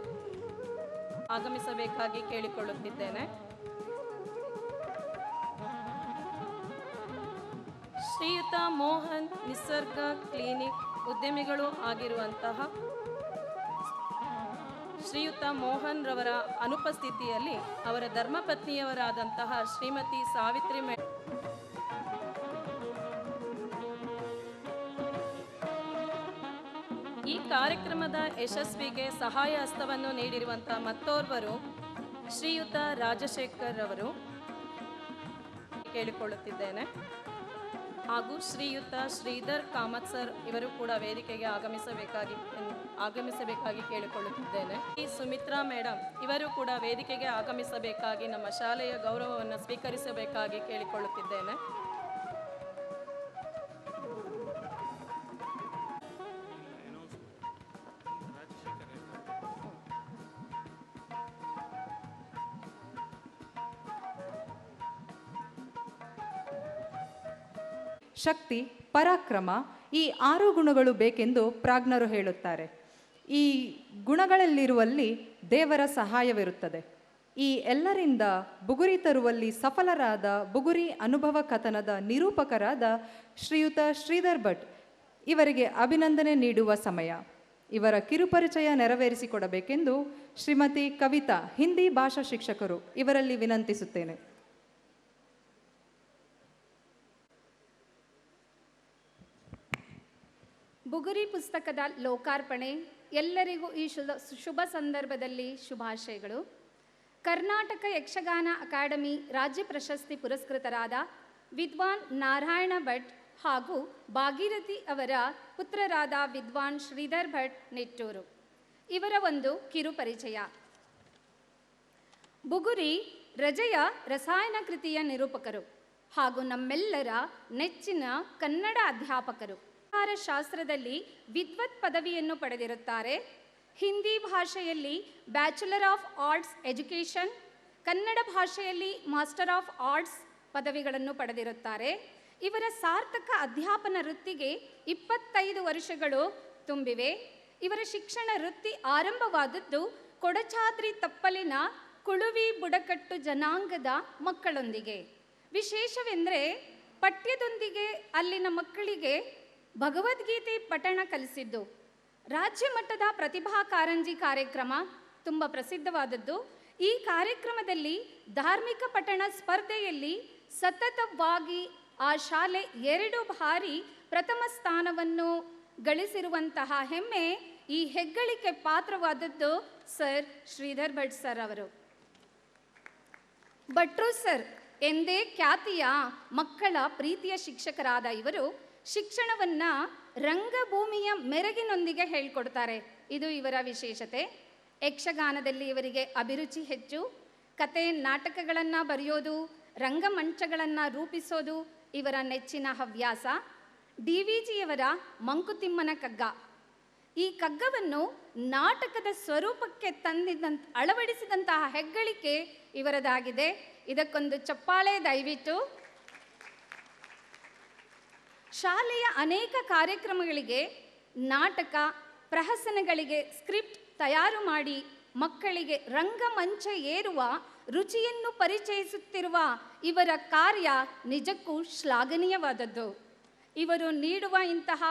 ಶ್ರೀಯುತ ಮೋಹನ್ ನಿಸರ್ಗ ಕ್ಲಿನಿಕ್ ಉದ್ಯಮಿಗಳು ಆಗಿರುವಂತಹ ಶ್ರೀಯುತ ಮೋಹನ್ ರವರ ಅನುಪಸ್ಥಿತಿಯಲ್ಲಿ ಅವರ ಧರ್ಮಪತ್ನಿಯವರಾದಂತಹ ಶ್ರೀಮತಿ ಸಾವಿತ್ರಿ ಈ ಕಾರ್ಯಕ್ರಮದ ಯಶಸ್ವಿಗೆ ಸಹಾಯ ಹಸ್ತವನ್ನು ನೀಡಿರುವಂತಹ ಮತ್ತೋರ್ವರು ಶ್ರೀಯುತ ರಾಜಶೇಖರ್ ರವರು ಕೇಳಿಕೊಳ್ಳುತ್ತಿದ್ದೇನೆ. ಹಾಗೂ ಶ್ರೀಯುತ ಶ್ರೀಧರ್ ಕಾಮತ್ ಸರ್ ಇವರು ಕೂಡ ವೇದಿಕೆಗೆ ಆಗಮಿಸಬೇಕಾಗಿ ಕೇಳಿಕೊಳ್ಳುತ್ತಿದ್ದೇನೆ. ಈ ಸುಮಿತ್ರಾ ಮೇಡಮ್ ಇವರು ಕೂಡ ವೇದಿಕೆಗೆ ಆಗಮಿಸಬೇಕಾಗಿ ನಮ್ಮ ಶಾಲೆಯ ಗೌರವವನ್ನು ಸ್ವೀಕರಿಸಬೇಕಾಗಿ ಕೇಳಿಕೊಳ್ಳುತ್ತಿದ್ದೇನೆ. ಶಕ್ತಿ, ಪರಾಕ್ರಮ ಈ 6 ಗುಣಗಳು ಬೇಕೆಂದು ಪ್ರಾಜ್ಞರು ಹೇಳುತ್ತಾರೆ. ಈ ಗುಣಗಳಲ್ಲಿರುವಲ್ಲಿ ದೇವರ ಸಹಾಯವಿರುತ್ತದೆ. ಈ ಎಲ್ಲರಿಂದ ಬುಗುರಿ ತರುವಲ್ಲಿ ಸಫಲರಾದ ಬುಗುರಿ ಅನುಭವ ಕಥನದ ನಿರೂಪಕರಾದ ಶ್ರೀಯುತ ಶ್ರೀಧರ್ ಭಟ್ ಇವರಿಗೆ ಅಭಿನಂದನೆ ನೀಡುವ ಸಮಯ. ಇವರ ಕಿರುಪರಿಚಯ ನೆರವೇರಿಸಿಕೊಡಬೇಕೆಂದು ಶ್ರೀಮತಿ ಕವಿತಾ, ಹಿಂದಿ ಭಾಷಾ ಶಿಕ್ಷಕರು, ಇವರಲ್ಲಿ ವಿನಂತಿಸುತ್ತೇನೆ. ಬುಗುರಿ ಪುಸ್ತಕದ ಲೋಕಾರ್ಪಣೆ ಎಲ್ಲರಿಗೂ ಈ ಶುಭ ಸಂದರ್ಭದಲ್ಲಿ ಶುಭಾಶಯಗಳು. ಕರ್ನಾಟಕ ಯಕ್ಷಗಾನ ಅಕಾಡೆಮಿ ರಾಜ್ಯ ಪ್ರಶಸ್ತಿ ಪುರಸ್ಕೃತರಾದ ವಿದ್ವಾನ್ ನಾರಾಯಣ ಭಟ್ ಹಾಗೂ ಭಾಗೀರಥಿ ಅವರ ಪುತ್ರರಾದ ವಿದ್ವಾನ್ ಶ್ರೀಧರ್ ಭಟ್ ನಿಟ್ಟೂರು. ಇವರ ಒಂದು ಕಿರು ಪರಿಚಯ. ಬುಗುರಿ ರಜೆಯ ರಸಾಯನ ಕೃತಿಯ ನಿರೂಪಕರು ಹಾಗೂ ನಮ್ಮೆಲ್ಲರ ನೆಚ್ಚಿನ ಕನ್ನಡ ಅಧ್ಯಾಪಕರು. ಶಾಸ್ತ್ರದಲ್ಲಿ ವಿದ್ವತ್ ಪದವಿಯನ್ನು ಪಡೆದಿರುತ್ತಾರೆ. ಹಿಂದಿ ಭಾಷೆಯಲ್ಲಿ bachelor of arts education, Kannada ಭಾಷೆಯಲ್ಲಿ ಮಾಸ್ಟರ್ ಆಫ್ ಆರ್ಟ್ಸ್ ಪದವಿಗಳನ್ನು ಪಡೆದಿರುತ್ತಾರೆ. ಇವರ ಸಾರ್ಥಕ ಅಧ್ಯಾಪನ ವೃತ್ತಿಗೆ 25 ವರ್ಷಗಳು ತುಂಬಿವೆ. ಇವರ ಶಿಕ್ಷಣ ವೃತ್ತಿ ಆರಂಭವಾದದ್ದು ಕೊಡಚಾದ್ರಿ ತಪ್ಪಲಿನ ಕುಳುವಿ ಬುಡಕಟ್ಟು ಜನಾಂಗದ ಮಕ್ಕಳೊಂದಿಗೆ. ವಿಶೇಷವೆಂದರೆ ಪಠ್ಯದೊಂದಿಗೆ ಅಲ್ಲಿನ ಮಕ್ಕಳಿಗೆ ಭಗವದ್ಗೀತೆ ಪಠಣ ಕಲಿಸಿದ್ದು. ರಾಜ್ಯ ಮಟ್ಟದ ಪ್ರತಿಭಾ ಕಾರಂಜಿ ಕಾರ್ಯಕ್ರಮ ತುಂಬ ಪ್ರಸಿದ್ಧವಾದದ್ದು. ಈ ಕಾರ್ಯಕ್ರಮದಲ್ಲಿ ಧಾರ್ಮಿಕ ಪಠಣ ಸ್ಪರ್ಧೆಯಲ್ಲಿ ಸತತವಾಗಿ ಆ ಶಾಲೆ 2 ಬಾರಿ ಪ್ರಥಮ ಸ್ಥಾನವನ್ನು ಗಳಿಸಿರುವಂತಹ ಹೆಮ್ಮೆ, ಈ ಹೆಗ್ಗಳಿಕೆ ಪಾತ್ರವಾದದ್ದು ಸರ್ ಶ್ರೀಧರ್ ಭಟ್ ಸರ್ ಅವರು. ಭಟ್ರು ಸರ್ ಎಂದೇ ಖ್ಯಾತಿಯ ಮಕ್ಕಳ ಪ್ರೀತಿಯ ಶಿಕ್ಷಕರಾದ ಇವರು ಶಿಕ್ಷಣವನ್ನು ರಂಗಭೂಮಿಯ ಮೆರಗಿನೊಂದಿಗೆ ಹೇಳ್ಕೊಡ್ತಾರೆ. ಇದು ಇವರ ವಿಶೇಷತೆ. ಯಕ್ಷಗಾನದಲ್ಲಿ ಇವರಿಗೆ ಅಭಿರುಚಿ ಹೆಚ್ಚು. ಕತೆ ನಾಟಕಗಳನ್ನು ಬರೆಯೋದು, ರಂಗಮಂಚಗಳನ್ನು ರೂಪಿಸೋದು ಇವರ ನೆಚ್ಚಿನ ಹವ್ಯಾಸ. DVಜಿಯವರ ಮಂಕುತಿಮ್ಮನ ಕಗ್ಗ, ಈ ಕಗ್ಗವನ್ನು ನಾಟಕದ ಸ್ವರೂಪಕ್ಕೆ ಅಳವಡಿಸಿದಂತಹ ಹೆಗ್ಗಳಿಕೆ ಇವರದಾಗಿದೆ. ಇದಕ್ಕೊಂದು ಚಪ್ಪಾಳೆ ದಯವಿಟ್ಟು. ಶಾಲೆಯ ಅನೇಕ ಕಾರ್ಯಕ್ರಮಗಳಿಗೆ, ನಾಟಕ ಪ್ರಹಸನಗಳಿಗೆ ಸ್ಕ್ರಿಪ್ಟ್ ತಯಾರು ಮಾಡಿ ಮಕ್ಕಳಿಗೆ ರಂಗಮಂಚ ಏರುವ ರುಚಿಯನ್ನು ಪರಿಚಯಿಸುತ್ತಿರುವ ಇವರ ಕಾರ್ಯ ನಿಜಕ್ಕೂ ಶ್ಲಾಘನೀಯವಾದದ್ದು. ಇವರು ನೀಡುವ ಇಂತಹ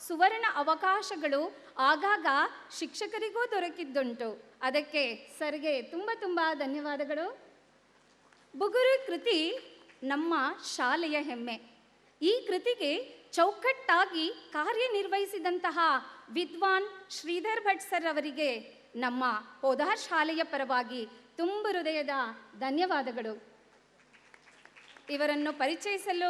ಸುವರ್ಣ ಅವಕಾಶಗಳು ಆಗಾಗ ಶಿಕ್ಷಕರಿಗೂ ದೊರಕಿದ್ದುಂಟು. ಅದಕ್ಕೆ ಸರ್ಗೆ ತುಂಬ ತುಂಬ ಧನ್ಯವಾದಗಳು. ಬುಗುರಿ ಕೃತಿ ನಮ್ಮ ಶಾಲೆಯ ಹೆಮ್ಮೆ. ಈ ಕೃತಿಗೆ ಚೌಕಟ್ಟಾಗಿ ಕಾರ್ಯನಿರ್ವಹಿಸಿದಂತಹ ವಿದ್ವಾನ್ ಶ್ರೀಧರ್ ಭಟ್ ಸರ್ ಅವರಿಗೆ ನಮ್ಮ ಪೋದಾರ್ ಶಾಲೆಯ ಪರವಾಗಿ ತುಂಬ ಹೃದಯದ ಧನ್ಯವಾದಗಳು. ಇವರನ್ನು ಪರಿಚಯಿಸಲು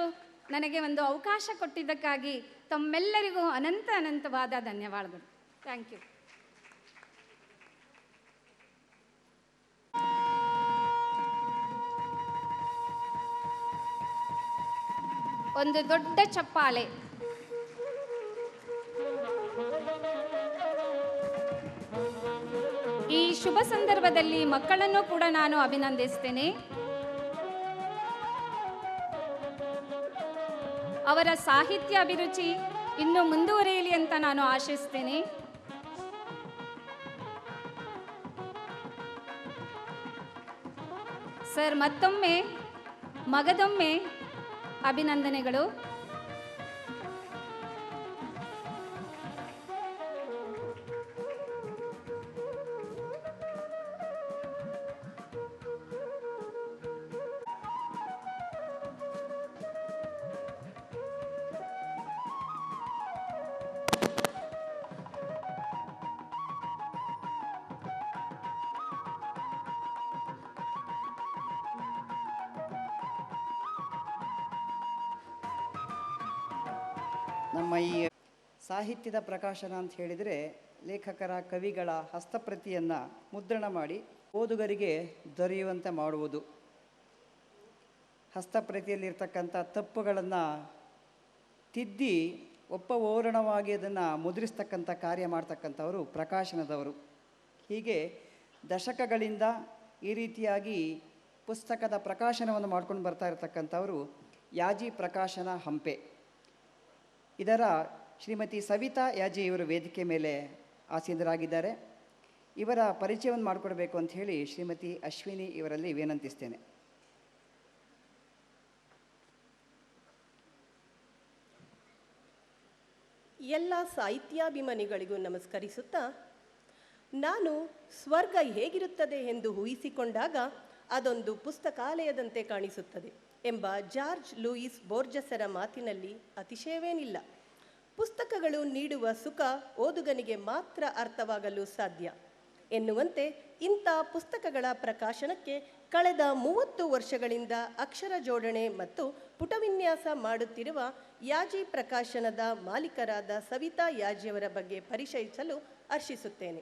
ನನಗೆ ಒಂದು ಅವಕಾಶ ಕೊಟ್ಟಿದ್ದಕ್ಕಾಗಿ ತಮ್ಮೆಲ್ಲರಿಗೂ ಅನಂತವಾದ ಧನ್ಯವಾದಗಳು. Thank you. ಒಂದು ದೊಡ್ಡ ಚಪ್ಪಾಳೆ. ಈ ಶುಭ ಸಂದರ್ಭದಲ್ಲಿ ಮಕ್ಕಳನ್ನು ಕೂಡ ನಾನು ಅಭಿನಂದಿಸ್ತೇನೆ. ಅವರ ಸಾಹಿತ್ಯ ಅಭಿರುಚಿ ಇನ್ನೂ ಮುಂದುವರಿಯಲಿ ಅಂತ ನಾನು ಆಶಿಸ್ತೇನೆ. ಸರ್, ಮತ್ತೊಮ್ಮೆ ಮಗದೊಮ್ಮೆ ಅಭಿನಂದನೆಗಳು. ನಮ್ಮ ಈ ಸಾಹಿತ್ಯದ ಪ್ರಕಾಶನ ಅಂತ ಹೇಳಿದರೆ ಲೇಖಕರ ಕವಿಗಳ ಹಸ್ತಪ್ರತಿಯನ್ನು ಮುದ್ರಣ ಮಾಡಿ ಓದುಗರಿಗೆ ದೊರೆಯುವಂತೆ ಮಾಡುವುದು. ಹಸ್ತಪ್ರತಿಯಲ್ಲಿರ್ತಕ್ಕಂಥ ತಪ್ಪುಗಳನ್ನು ತಿದ್ದಿ ಒಪ್ಪಓರಣವಾಗಿ ಅದನ್ನು ಮುದ್ರಿಸ್ತಕ್ಕಂಥ ಕಾರ್ಯ ಮಾಡ್ತಕ್ಕಂಥವರು ಪ್ರಕಾಶನದವರು. ಹೀಗೆ ದಶಕಗಳಿಂದ ಈ ರೀತಿಯಾಗಿ ಪುಸ್ತಕದ ಪ್ರಕಾಶನವನ್ನು ಮಾಡ್ಕೊಂಡು ಬರ್ತಾ ಇರತಕ್ಕಂಥವರು ಯಾಜಿ ಪ್ರಕಾಶನ ಹಂಪೆ. ಇದರ ಶ್ರೀಮತಿ ಸವಿತಾ ಯಾಜಿ ಇವರು ವೇದಿಕೆ ಮೇಲೆ ಆಸೀನರಾಗಿದ್ದಾರೆ. ಇವರ ಪರಿಚಯವನ್ನು ಮಾಡಿಕೊಡ್ಬೇಕು ಅಂತ ಹೇಳಿ ಶ್ರೀಮತಿ ಅಶ್ವಿನಿ ಇವರಲ್ಲಿ ವಿನಂತಿಸ್ತೇನೆ. ಎಲ್ಲ ಸಾಹಿತ್ಯಾಭಿಮಾನಿಗಳಿಗೂ ನಮಸ್ಕರಿಸುತ್ತಾ, ನಾನು ಸ್ವರ್ಗ ಹೇಗಿರುತ್ತದೆ ಎಂದು ಊಹಿಸಿಕೊಂಡಾಗ ಅದೊಂದು ಪುಸ್ತಕಾಲಯದಂತೆ ಕಾಣಿಸುತ್ತದೆ ಎಂಬ ಜಾರ್ಜ್ ಲೂಯಿಸ್ ಬೋರ್ಜಸರ ಮಾತಿನಲ್ಲಿ ಅತಿಶಯವೇನಿಲ್ಲ. ಪುಸ್ತಕಗಳು ನೀಡುವ ಸುಖ ಓದುಗನಿಗೆ ಮಾತ್ರ ಅರ್ಥವಾಗಲು ಸಾಧ್ಯ ಎನ್ನುವಂತೆ ಇಂಥ ಪುಸ್ತಕಗಳ ಪ್ರಕಾಶನಕ್ಕೆ ಕಳೆದ 30 ವರ್ಷಗಳಿಂದ ಅಕ್ಷರ ಜೋಡಣೆ ಮತ್ತು ಪುಟವಿನ್ಯಾಸ ಮಾಡುತ್ತಿರುವ ಯಾಜಿ ಪ್ರಕಾಶನದ ಮಾಲೀಕರಾದ ಸವಿತಾ ಯಾಜಿಯವರ ಬಗ್ಗೆ ಪರಿಚಯಿಸಲು ಹರ್ಷಿಸುತ್ತೇನೆ.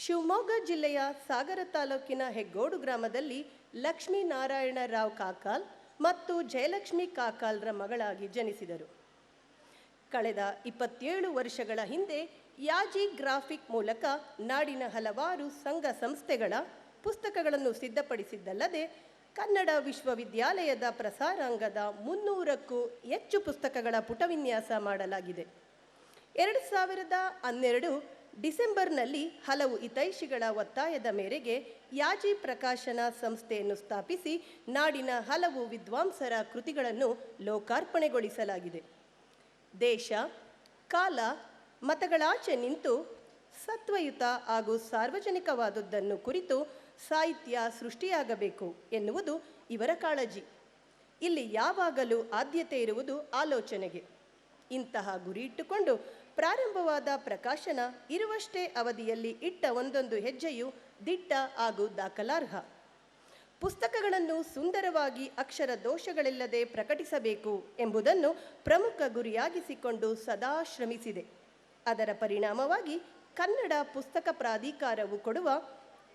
ಶಿವಮೊಗ್ಗ ಜಿಲ್ಲೆಯ ಸಾಗರ ತಾಲೂಕಿನ ಹೆಗ್ಗೋಡು ಗ್ರಾಮದಲ್ಲಿ ಲಕ್ಷ್ಮೀನಾರಾಯಣ ರಾವ್ ಕಾಕಾಲ್ ಮತ್ತು ಜಯಲಕ್ಷ್ಮಿ ಕಾಕಾಲ್ರ ಮಗಳಾಗಿ ಜನಿಸಿದರು. ಕಳೆದ 27 ವರ್ಷಗಳ ಹಿಂದೆ ಯಾಜಿ ಗ್ರಾಫಿಕ್ ಮೂಲಕ ನಾಡಿನ ಹಲವಾರು ಸಂಘ ಸಂಸ್ಥೆಗಳ ಪುಸ್ತಕಗಳನ್ನು ಸಿದ್ಧಪಡಿಸಿದ್ದಲ್ಲದೆ ಕನ್ನಡ ವಿಶ್ವವಿದ್ಯಾಲಯದ ಪ್ರಸಾರಾಂಗದ 300ಕ್ಕೂ ಹೆಚ್ಚು ಪುಸ್ತಕಗಳ ಪುಟವಿನ್ಯಾಸ ಮಾಡಲಾಗಿದೆ. 2012 ಡಿಸೆಂಬರ್ನಲ್ಲಿ ಹಲವು ಹಿತೈಷಿಗಳ ಒತ್ತಾಯದ ಮೇರೆಗೆ ಯಾಜಿ ಪ್ರಕಾಶನ ಸಂಸ್ಥೆಯನ್ನು ಸ್ಥಾಪಿಸಿ ನಾಡಿನ ಹಲವು ವಿದ್ವಾಂಸರ ಕೃತಿಗಳನ್ನು ಲೋಕಾರ್ಪಣೆಗೊಳಿಸಲಾಗಿದೆ. ದೇಶ, ಕಾಲ, ಮತಗಳಾಚೆ ನಿಂತು ಸತ್ವಯುತ ಹಾಗೂ ಸಾರ್ವಜನಿಕವಾದುದನ್ನು ಕುರಿತು ಸಾಹಿತ್ಯ ಸೃಷ್ಟಿಯಾಗಬೇಕು ಎನ್ನುವುದು ಇವರ ಕಾಳಜಿ. ಇಲ್ಲಿ ಯಾವಾಗಲೂ ಆದ್ಯತೆ ಇರುವುದು ಆಲೋಚನೆಗೆ. ಇಂತಹ ಗುರಿ ಇಟ್ಟುಕೊಂಡು ಪ್ರಾರಂಭವಾದ ಪ್ರಕಾಶನ ಇರುವಷ್ಟೇ ಅವಧಿಯಲ್ಲಿ ಇಟ್ಟ ಒಂದೊಂದು ಹೆಜ್ಜೆಯು ದಿಟ್ಟ ಹಾಗೂ ದಾಖಲಾರ್ಹ. ಪುಸ್ತಕಗಳನ್ನು ಸುಂದರವಾಗಿ ಅಕ್ಷರ ದೋಷಗಳಿಲ್ಲದೆ ಪ್ರಕಟಿಸಬೇಕು ಎಂಬುದನ್ನು ಪ್ರಮುಖ ಗುರಿಯಾಗಿಸಿಕೊಂಡು ಸದಾ ಶ್ರಮಿಸಿದೆ. ಅದರ ಪರಿಣಾಮವಾಗಿ ಕನ್ನಡ ಪುಸ್ತಕ ಪ್ರಾಧಿಕಾರವು ಕೊಡುವ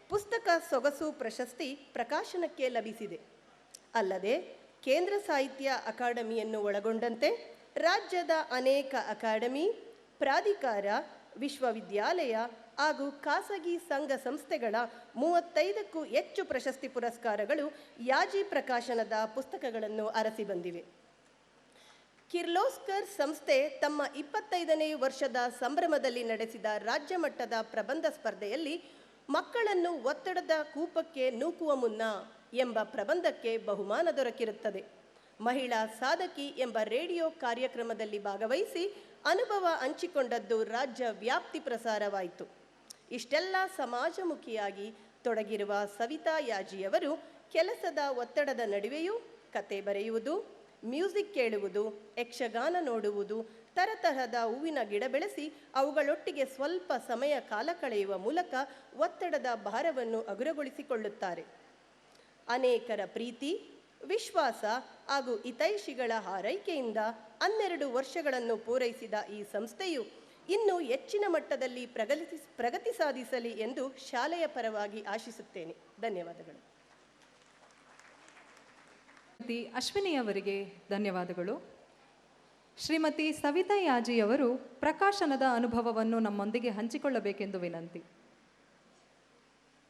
ಪುಸ್ತಕ ಸೊಗಸು ಪ್ರಶಸ್ತಿ ಪ್ರಕಾಶನಕ್ಕೆ ಲಭಿಸಿದೆ. ಅಲ್ಲದೆ ಕೇಂದ್ರ ಸಾಹಿತ್ಯ ಅಕಾಡೆಮಿಯನ್ನು ಒಳಗೊಂಡಂತೆ ರಾಜ್ಯದ ಅನೇಕ ಅಕಾಡೆಮಿ, ಪ್ರಾಧಿಕಾರ, ವಿಶ್ವವಿದ್ಯಾಲಯ ಹಾಗೂ ಖಾಸಗಿ ಸಂಘ ಸಂಸ್ಥೆಗಳ 35ಕ್ಕೂ ಹೆಚ್ಚು ಪ್ರಶಸ್ತಿ ಪುರಸ್ಕಾರಗಳು ಯಾಜಿ ಪ್ರಕಾಶನದ ಪುಸ್ತಕಗಳನ್ನು ಅರಸಿ ಬಂದಿವೆ. ಕಿರ್ಲೋಸ್ಕರ್ ಸಂಸ್ಥೆ ತಮ್ಮ 25ನೇ ವರ್ಷದ ಸಂಭ್ರಮದಲ್ಲಿ ನಡೆಸಿದ ರಾಜ್ಯ ಮಟ್ಟದ ಪ್ರಬಂಧ ಸ್ಪರ್ಧೆಯಲ್ಲಿ ಮಕ್ಕಳನ್ನು ಒತ್ತಡದ ಕೂಪಕ್ಕೆ ನೂಕುವ ಮುನ್ನ ಎಂಬ ಪ್ರಬಂಧಕ್ಕೆ ಬಹುಮಾನ ದೊರಕಿರುತ್ತದೆ. ಮಹಿಳಾ ಸಾಧಕಿ ಎಂಬ ರೇಡಿಯೋ ಕಾರ್ಯಕ್ರಮದಲ್ಲಿ ಭಾಗವಹಿಸಿ ಅನುಭವ ಹಂಚಿಕೊಂಡದ್ದು ರಾಜ್ಯ ವ್ಯಾಪ್ತಿ ಪ್ರಸಾರವಾಯಿತು. ಇಷ್ಟೆಲ್ಲ ಸಮಾಜಮುಖಿಯಾಗಿ ತೊಡಗಿರುವ ಸವಿತಾ ಯಾಜಿಯವರು ಕೆಲಸದ ಒತ್ತಡದ ನಡುವೆಯೂ ಕತೆ ಬರೆಯುವುದು, ಮ್ಯೂಸಿಕ್ ಕೇಳುವುದು, ಯಕ್ಷಗಾನ ನೋಡುವುದು, ತರತರಹದ ಹೂವಿನ ಗಿಡ ಬೆಳೆಸಿ ಅವುಗಳೊಟ್ಟಿಗೆ ಸ್ವಲ್ಪ ಸಮಯ ಕಾಲ ಕಳೆಯುವ ಮೂಲಕ ಒತ್ತಡದ ಭಾರವನ್ನು ಹಗುರಗೊಳಿಸಿಕೊಳ್ಳುತ್ತಾರೆ. ಅನೇಕರ ಪ್ರೀತಿ, ವಿಶ್ವಾಸ ಹಾಗೂ ಹಿತೈಷಿಗಳ ಹಾರೈಕೆಯಿಂದ 12 ವರ್ಷಗಳನ್ನು ಪೂರೈಸಿದ ಈ ಸಂಸ್ಥೆಯು ಇನ್ನೂ ಹೆಚ್ಚಿನ ಮಟ್ಟದಲ್ಲಿ ಪ್ರಗತಿ ಸಾಧಿಸಲಿ ಎಂದು ಶಾಲೆಯ ಪರವಾಗಿ ಆಶಿಸುತ್ತೇನೆ. ಧನ್ಯವಾದಗಳು. ಶ್ರೀಮತಿ ಅಶ್ವಿನಿಯವರಿಗೆ ಧನ್ಯವಾದಗಳು. ಶ್ರೀಮತಿ ಸವಿತಾ ಯಾಜಿಯವರು ಪ್ರಕಾಶನದ ಅನುಭವವನ್ನು ನಮ್ಮೊಂದಿಗೆ ಹಂಚಿಕೊಳ್ಳಬೇಕೆಂದು ವಿನಂತಿ.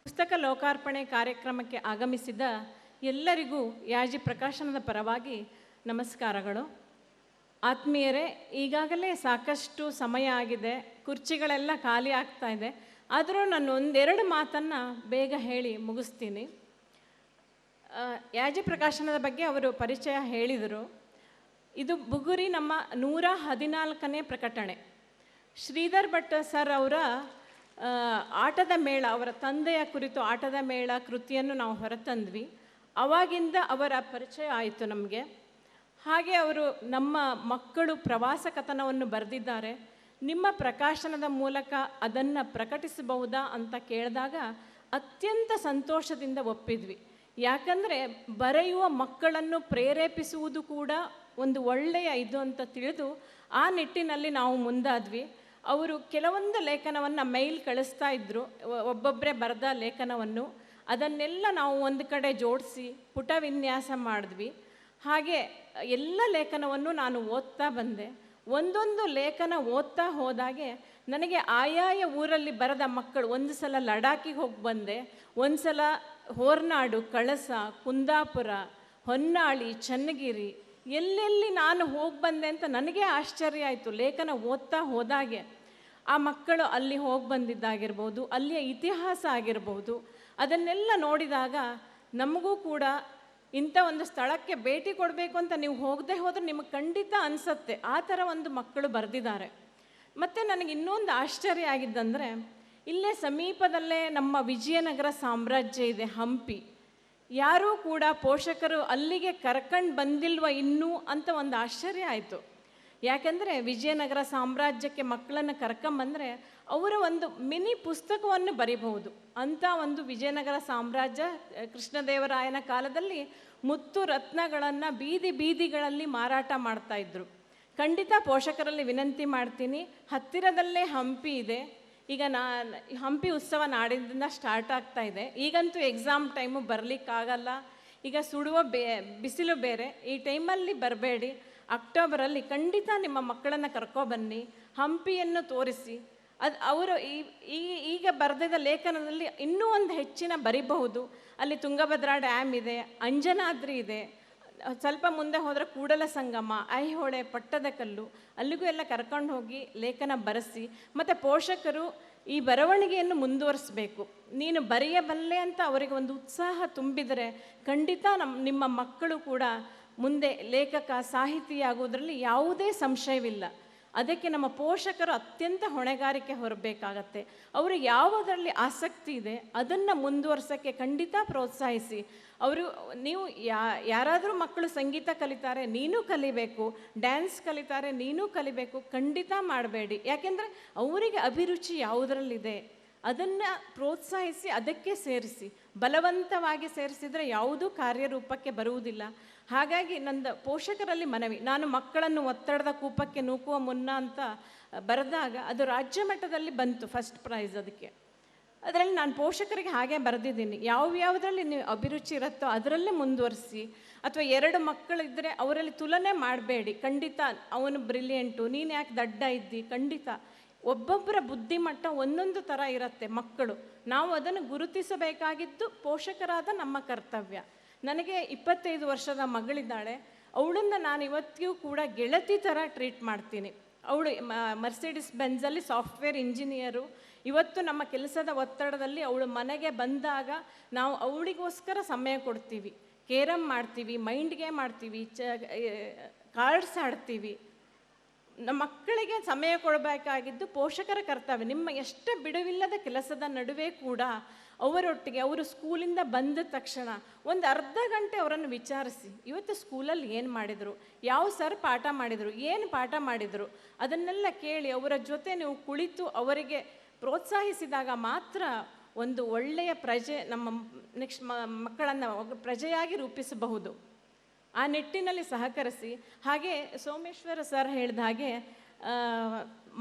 ಪುಸ್ತಕ ಲೋಕಾರ್ಪಣೆ ಕಾರ್ಯಕ್ರಮಕ್ಕೆ ಆಗಮಿಸಿದ ಎಲ್ಲರಿಗೂ ಯಾಜಿ ಪ್ರಕಾಶನದ ಪರವಾಗಿ ನಮಸ್ಕಾರಗಳು. ಆತ್ಮೀಯರೇ, ಈಗಾಗಲೇ ಸಾಕಷ್ಟು ಸಮಯ ಆಗಿದೆ, ಕುರ್ಚಿಗಳೆಲ್ಲ ಖಾಲಿ ಆಗ್ತಾ ಇದೆ. ಆದರೂ ನಾನು ಒಂದೆರಡು ಮಾತನ್ನು ಬೇಗ ಹೇಳಿ ಮುಗಿಸ್ತೀನಿ. ಯಾಜಿ ಪ್ರಕಾಶನದ ಬಗ್ಗೆ ಅವರು ಪರಿಚಯ ಹೇಳಿದರು. ಇದು ಬುಗುರಿ ನಮ್ಮ 114ನೇ ಪ್ರಕಟಣೆ. ಶ್ರೀಧರ್ ಭಟ್ ಸರ್ ಅವರ ಆಟದ ಮೇಳ, ಅವರ ತಂದೆಯ ಕುರಿತು ಆಟದ ಮೇಳ ಕೃತಿಯನ್ನು ನಾವು ಹೊರತಂದ್ವಿ. ಆವಾಗಿಂದ ಅವರ ಪರಿಚಯ ಆಯಿತು ನಮಗೆ. ಹಾಗೆ ಅವರು ನಮ್ಮ ಮಕ್ಕಳು ಪ್ರವಾಸ ಕಥನವನ್ನು ಬರೆದಿದ್ದಾರೆ, ನಿಮ್ಮ ಪ್ರಕಾಶನದ ಮೂಲಕ ಅದನ್ನು ಪ್ರಕಟಿಸಬಹುದಾ ಅಂತ ಕೇಳಿದಾಗ ಅತ್ಯಂತ ಸಂತೋಷದಿಂದ ಒಪ್ಪಿದ್ವಿ. ಯಾಕಂದರೆ ಬರೆಯುವ ಮಕ್ಕಳನ್ನು ಪ್ರೇರೇಪಿಸುವುದು ಕೂಡ ಒಂದು ಒಳ್ಳೆಯ ಇದು ಅಂತ ತಿಳಿದು ಆ ನಿಟ್ಟಿನಲ್ಲಿ ನಾವು ಮುಂದಾದ್ವಿ. ಅವರು ಕೆಲವೊಂದು ಲೇಖನವನ್ನು ಮೈಲ್ ಕಳಿಸ್ತಾ ಇದ್ದರು, ಒಬ್ಬೊಬ್ಬರೇ ಬರೆದ ಲೇಖನವನ್ನು. ಅದನ್ನೆಲ್ಲ ನಾವು ಒಂದು ಕಡೆ ಜೋಡಿಸಿ ಪುಟ ವಿನ್ಯಾಸ ಮಾಡಿದ್ವಿ. ಹಾಗೆ ಎಲ್ಲ ಲೇಖನವನ್ನು ನಾನು ಓದ್ತಾ ಬಂದೆ. ಒಂದೊಂದು ಲೇಖನ ಓದ್ತಾ ಹೋದಾಗೆ ನನಗೆ ಆಯಾಯ ಊರಲ್ಲಿ ಬರೆದ ಮಕ್ಕಳು, ಒಂದು ಸಲ ಲಡಾಖಿಗೆ ಹೋಗಿ ಬಂದೆ, ಒಂದು ಸಲ ಹೋರ್ನಾಡು, ಕಳಸ, ಕುಂದಾಪುರ, ಹೊನ್ನಾಳಿ, ಚನ್ನಗಿರಿ, ಎಲ್ಲೆಲ್ಲಿ ನಾನು ಹೋಗಿ ಬಂದೆ ಅಂತ ನನಗೆ ಆಶ್ಚರ್ಯ ಆಯಿತು. ಲೇಖನ ಓದ್ತಾ ಹೋದಾಗೆ ಆ ಮಕ್ಕಳು ಅಲ್ಲಿ ಹೋಗಿ ಬಂದಿದ್ದಾಗಿರ್ಬೋದು, ಅಲ್ಲಿಯ ಇತಿಹಾಸ ಆಗಿರ್ಬೋದು, ಅದನ್ನೆಲ್ಲ ನೋಡಿದಾಗ ನಮಗೂ ಕೂಡ ಇಂಥ ಒಂದು ಸ್ಥಳಕ್ಕೆ ಭೇಟಿ ಕೊಡಬೇಕು ಅಂತ ನೀವು ಹೋಗದೆ ಹೋದರೆ ನಿಮಗೆ ಖಂಡಿತ ಅನಿಸುತ್ತೆ. ಆ ಥರ ಒಂದು ಮಕ್ಕಳು ಬರೆದಿದ್ದಾರೆ. ಮತ್ತು ನನಗೆ ಇನ್ನೊಂದು ಆಶ್ಚರ್ಯ ಆಗಿದ್ದಂದರೆ, ಇಲ್ಲೇ ಸಮೀಪದಲ್ಲೇ ನಮ್ಮ ವಿಜಯನಗರ ಸಾಮ್ರಾಜ್ಯ ಇದೆ, ಹಂಪಿ. ಯಾರೂ ಕೂಡ ಪೋಷಕರು ಅಲ್ಲಿಗೆ ಕರ್ಕೊಂಡು ಬಂದಿಲ್ವ ಇನ್ನೂ ಅಂತ ಒಂದು ಆಶ್ಚರ್ಯ ಆಯಿತು. ಯಾಕೆಂದರೆ ವಿಜಯನಗರ ಸಾಮ್ರಾಜ್ಯಕ್ಕೆ ಮಕ್ಕಳನ್ನು ಕರ್ಕೊಂಬಂದರೆ ಅವರ ಒಂದು ಮಿನಿ ಪುಸ್ತಕವನ್ನು ಬರಿಬಹುದು. ಅಂಥ ಒಂದು ವಿಜಯನಗರ ಸಾಮ್ರಾಜ್ಯ ಕೃಷ್ಣದೇವರಾಯನ ಕಾಲದಲ್ಲಿ ಮುತ್ತು ರತ್ನಗಳನ್ನು ಬೀದಿ ಬೀದಿಗಳಲ್ಲಿ ಮಾರಾಟ ಮಾಡ್ತಾಯಿದ್ರು. ಖಂಡಿತ ಪೋಷಕರಲ್ಲಿ ವಿನಂತಿ ಮಾಡ್ತೀನಿ, ಹತ್ತಿರದಲ್ಲೇ ಹಂಪಿ ಇದೆ. ಈಗ ಹಂಪಿ ಉತ್ಸವ ನಾಡಿನಿಂದ ಸ್ಟಾರ್ಟ್ ಆಗ್ತಾ ಇದೆ. ಈಗಂತೂ ಎಕ್ಸಾಮ್ ಟೈಮು ಬರಲಿಕ್ಕಾಗಲ್ಲ, ಈಗ ಸುಡುವ ಬಿಸಿಲು ಬೇರೆ. ಈ ಟೈಮಲ್ಲಿ ಬರಬೇಡಿ. ಅಕ್ಟೋಬರಲ್ಲಿ ಖಂಡಿತ ನಿಮ್ಮ ಮಕ್ಕಳನ್ನು ಕರ್ಕೊಬನ್ನಿ, ಹಂಪಿಯನ್ನು ತೋರಿಸಿ. ಅದು ಅವರು ಈಗ ಬರೆದಿದ್ದ ಲೇಖನದಲ್ಲಿ ಇನ್ನೂ ಒಂದು ಹೆಚ್ಚಿನ ಬರಿಬಹುದು. ಅಲ್ಲಿ ತುಂಗಭದ್ರಾ ಡ್ಯಾಮ್ ಇದೆ, ಅಂಜನಾದ್ರಿ ಇದೆ, ಸ್ವಲ್ಪ ಮುಂದೆ ಹೋದರೆ ಕೂಡಲ ಸಂಗಮ, ಐಹೊಳೆ, ಪಟ್ಟದಕಲ್ಲು, ಅಲ್ಲಿಗೂ ಎಲ್ಲ ಕರ್ಕೊಂಡು ಹೋಗಿ ಲೇಖನ ಬರೆಸಿ. ಮತ್ತು ಪೋಷಕರು ಈ ಬರವಣಿಗೆಯನ್ನು ಮುಂದುವರಿಸಬೇಕು. ನೀನು ಬರೆಯಬಲ್ಲೆ ಅಂತ ಅವರಿಗೆ ಒಂದು ಉತ್ಸಾಹ ತುಂಬಿದರೆ ಖಂಡಿತ ನಿಮ್ಮ ಮಕ್ಕಳು ಕೂಡ ಮುಂದೆ ಲೇಖಕ, ಸಾಹಿತಿಯಾಗುವುದರಲ್ಲಿ ಯಾವುದೇ ಸಂಶಯವಿಲ್ಲ. ಅದಕ್ಕೆ ನಮ್ಮ ಪೋಷಕರು ಅತ್ಯಂತ ಹೊಣೆಗಾರಿಕೆ ಹೊರಬೇಕಾಗತ್ತೆ. ಅವರು ಯಾವುದರಲ್ಲಿ ಆಸಕ್ತಿ ಇದೆ ಅದನ್ನು ಮುಂದುವರ್ಸೋಕ್ಕೆ ಖಂಡಿತ ಪ್ರೋತ್ಸಾಹಿಸಿ. ನೀವು ಯಾರಾದರೂ ಮಕ್ಕಳು ಸಂಗೀತ ಕಲಿತಾರೆ, ನೀನು ಕಲಿಬೇಕು, ಡ್ಯಾನ್ಸ್ ಕಲಿತಾರೆ, ನೀನು ಕಲಿಬೇಕು, ಖಂಡಿತ ಮಾಡಬೇಡಿ. ಯಾಕೆಂದರೆ ಅವರಿಗೆ ಅಭಿರುಚಿ ಯಾವುದರಲ್ಲಿದೆ ಅದನ್ನು ಪ್ರೋತ್ಸಾಹಿಸಿ ಅದಕ್ಕೆ ಸೇರಿಸಿ. ಬಲವಂತವಾಗಿ ಸೇರಿಸಿದರೆ ಯಾವುದೂ ಕಾರ್ಯರೂಪಕ್ಕೆ ಬರುವುದಿಲ್ಲ. ಹಾಗಾಗಿ ನನ್ನ ಪೋಷಕರಲ್ಲಿ ಮನವಿ, ನಾನು ಮಕ್ಕಳನ್ನು ಒತ್ತಡದ ಕೂಪಕ್ಕೆ ನೂಕುವ ಮುನ್ನ ಅಂತ ಬರೆದಾಗ ಅದು ರಾಜ್ಯ ಮಟ್ಟದಲ್ಲಿ ಬಂತು ಫಸ್ಟ್ ಪ್ರೈಸ್. ಅದರಲ್ಲಿ ನಾನು ಪೋಷಕರಿಗೆ ಹಾಗೆ ಬರೆದಿದ್ದೀನಿ, ಯಾವುದರಲ್ಲಿ ನೀವು ಅಭಿರುಚಿ ಇರುತ್ತೋ ಅದರಲ್ಲೇ ಮುಂದುವರಿಸಿ. ಅಥವಾ 2 ಮಕ್ಕಳಿದ್ದರೆ ಅವರಲ್ಲಿ ತುಲನೆ ಮಾಡಬೇಡಿ. ಖಂಡಿತ ಅವನು ಬ್ರಿಲಿಯಂಟು, ನೀನು ಯಾಕೆ ದಡ್ಡ ಇದ್ದಿ. ಖಂಡಿತ ಒಬ್ಬೊಬ್ಬರ ಬುದ್ಧಿಮಟ್ಟ ಒಂದೊಂದು ಥರ ಇರುತ್ತೆ ಮಕ್ಕಳು. ನಾವು ಅದನ್ನು ಗುರುತಿಸಬೇಕಾಗಿದ್ದು ಪೋಷಕರಾದ ನಮ್ಮ ಕರ್ತವ್ಯ. ನನಗೆ 25 ವರ್ಷದ ಮಗಳಿದ್ದಾಳೆ. ಅವಳನ್ನು ನಾನು ಇವತ್ತಿಗೂ ಕೂಡ ಗೆಳತಿ ಥರ ಟ್ರೀಟ್ ಮಾಡ್ತೀನಿ. ಅವಳು ಮರ್ಸಿಡಿಸ್ ಬೆಂಜಲ್ಲಿ ಸಾಫ್ಟ್ವೇರ್ ಇಂಜಿನಿಯರು. ಇವತ್ತು ನಮ್ಮ ಕೆಲಸದ ಒತ್ತಡದಲ್ಲಿ ಅವಳು ಮನೆಗೆ ಬಂದಾಗ ನಾವು ಅವಳಿಗೋಸ್ಕರ ಸಮಯ ಕೊಡ್ತೀವಿ. ಕೇರಮ್ ಮಾಡ್ತೀವಿ, ಮೈಂಡ್ ಗೇಮ್ ಆಡ್ತೀವಿ, ಕಾರ್ಡ್ಸ್ ಆಡ್ತೀವಿ. ನಮ್ಮ ಮಕ್ಕಳಿಗೆ ಸಮಯ ಕೊಡಬೇಕಾಗಿದ್ದು ಪೋಷಕರ ಕರ್ತವ್ಯ. ನಿಮ್ಮ ಎಷ್ಟು ಬಿಡುವಿಲ್ಲದ ಕೆಲಸದ ನಡುವೆ ಕೂಡ ಅವರೊಟ್ಟಿಗೆ ಅವರು ಸ್ಕೂಲಿಂದ ಬಂದ ತಕ್ಷಣ ಒಂದು ಅರ್ಧ ಗಂಟೆ ಅವರನ್ನು ವಿಚಾರಿಸಿ, ಇವತ್ತು ಸ್ಕೂಲಲ್ಲಿ ಏನು ಮಾಡಿದರು, ಯಾವ ಸರ್ ಪಾಠ ಮಾಡಿದರು, ಏನು ಪಾಠ ಮಾಡಿದರು, ಅದನ್ನೆಲ್ಲ ಕೇಳಿ ಅವರ ಜೊತೆ ನೀವು ಕುಳಿತು ಅವರಿಗೆ ಪ್ರೋತ್ಸಾಹಿಸಿದಾಗ ಮಾತ್ರ ಒಂದು ಒಳ್ಳೆಯ ಪ್ರಜೆ ನಮ್ಮ ನೆಕ್ಸ್ಟ್ ಮಕ್ಕಳನ್ನು ಪ್ರಜೆಯಾಗಿ ರೂಪಿಸಬಹುದು. ಆ ನಿಟ್ಟಿನಲ್ಲಿ ಸಹಕರಿಸಿ. ಹಾಗೆ ಸೋಮೇಶ್ವರ ಸರ್ ಹೇಳಿದ ಹಾಗೆ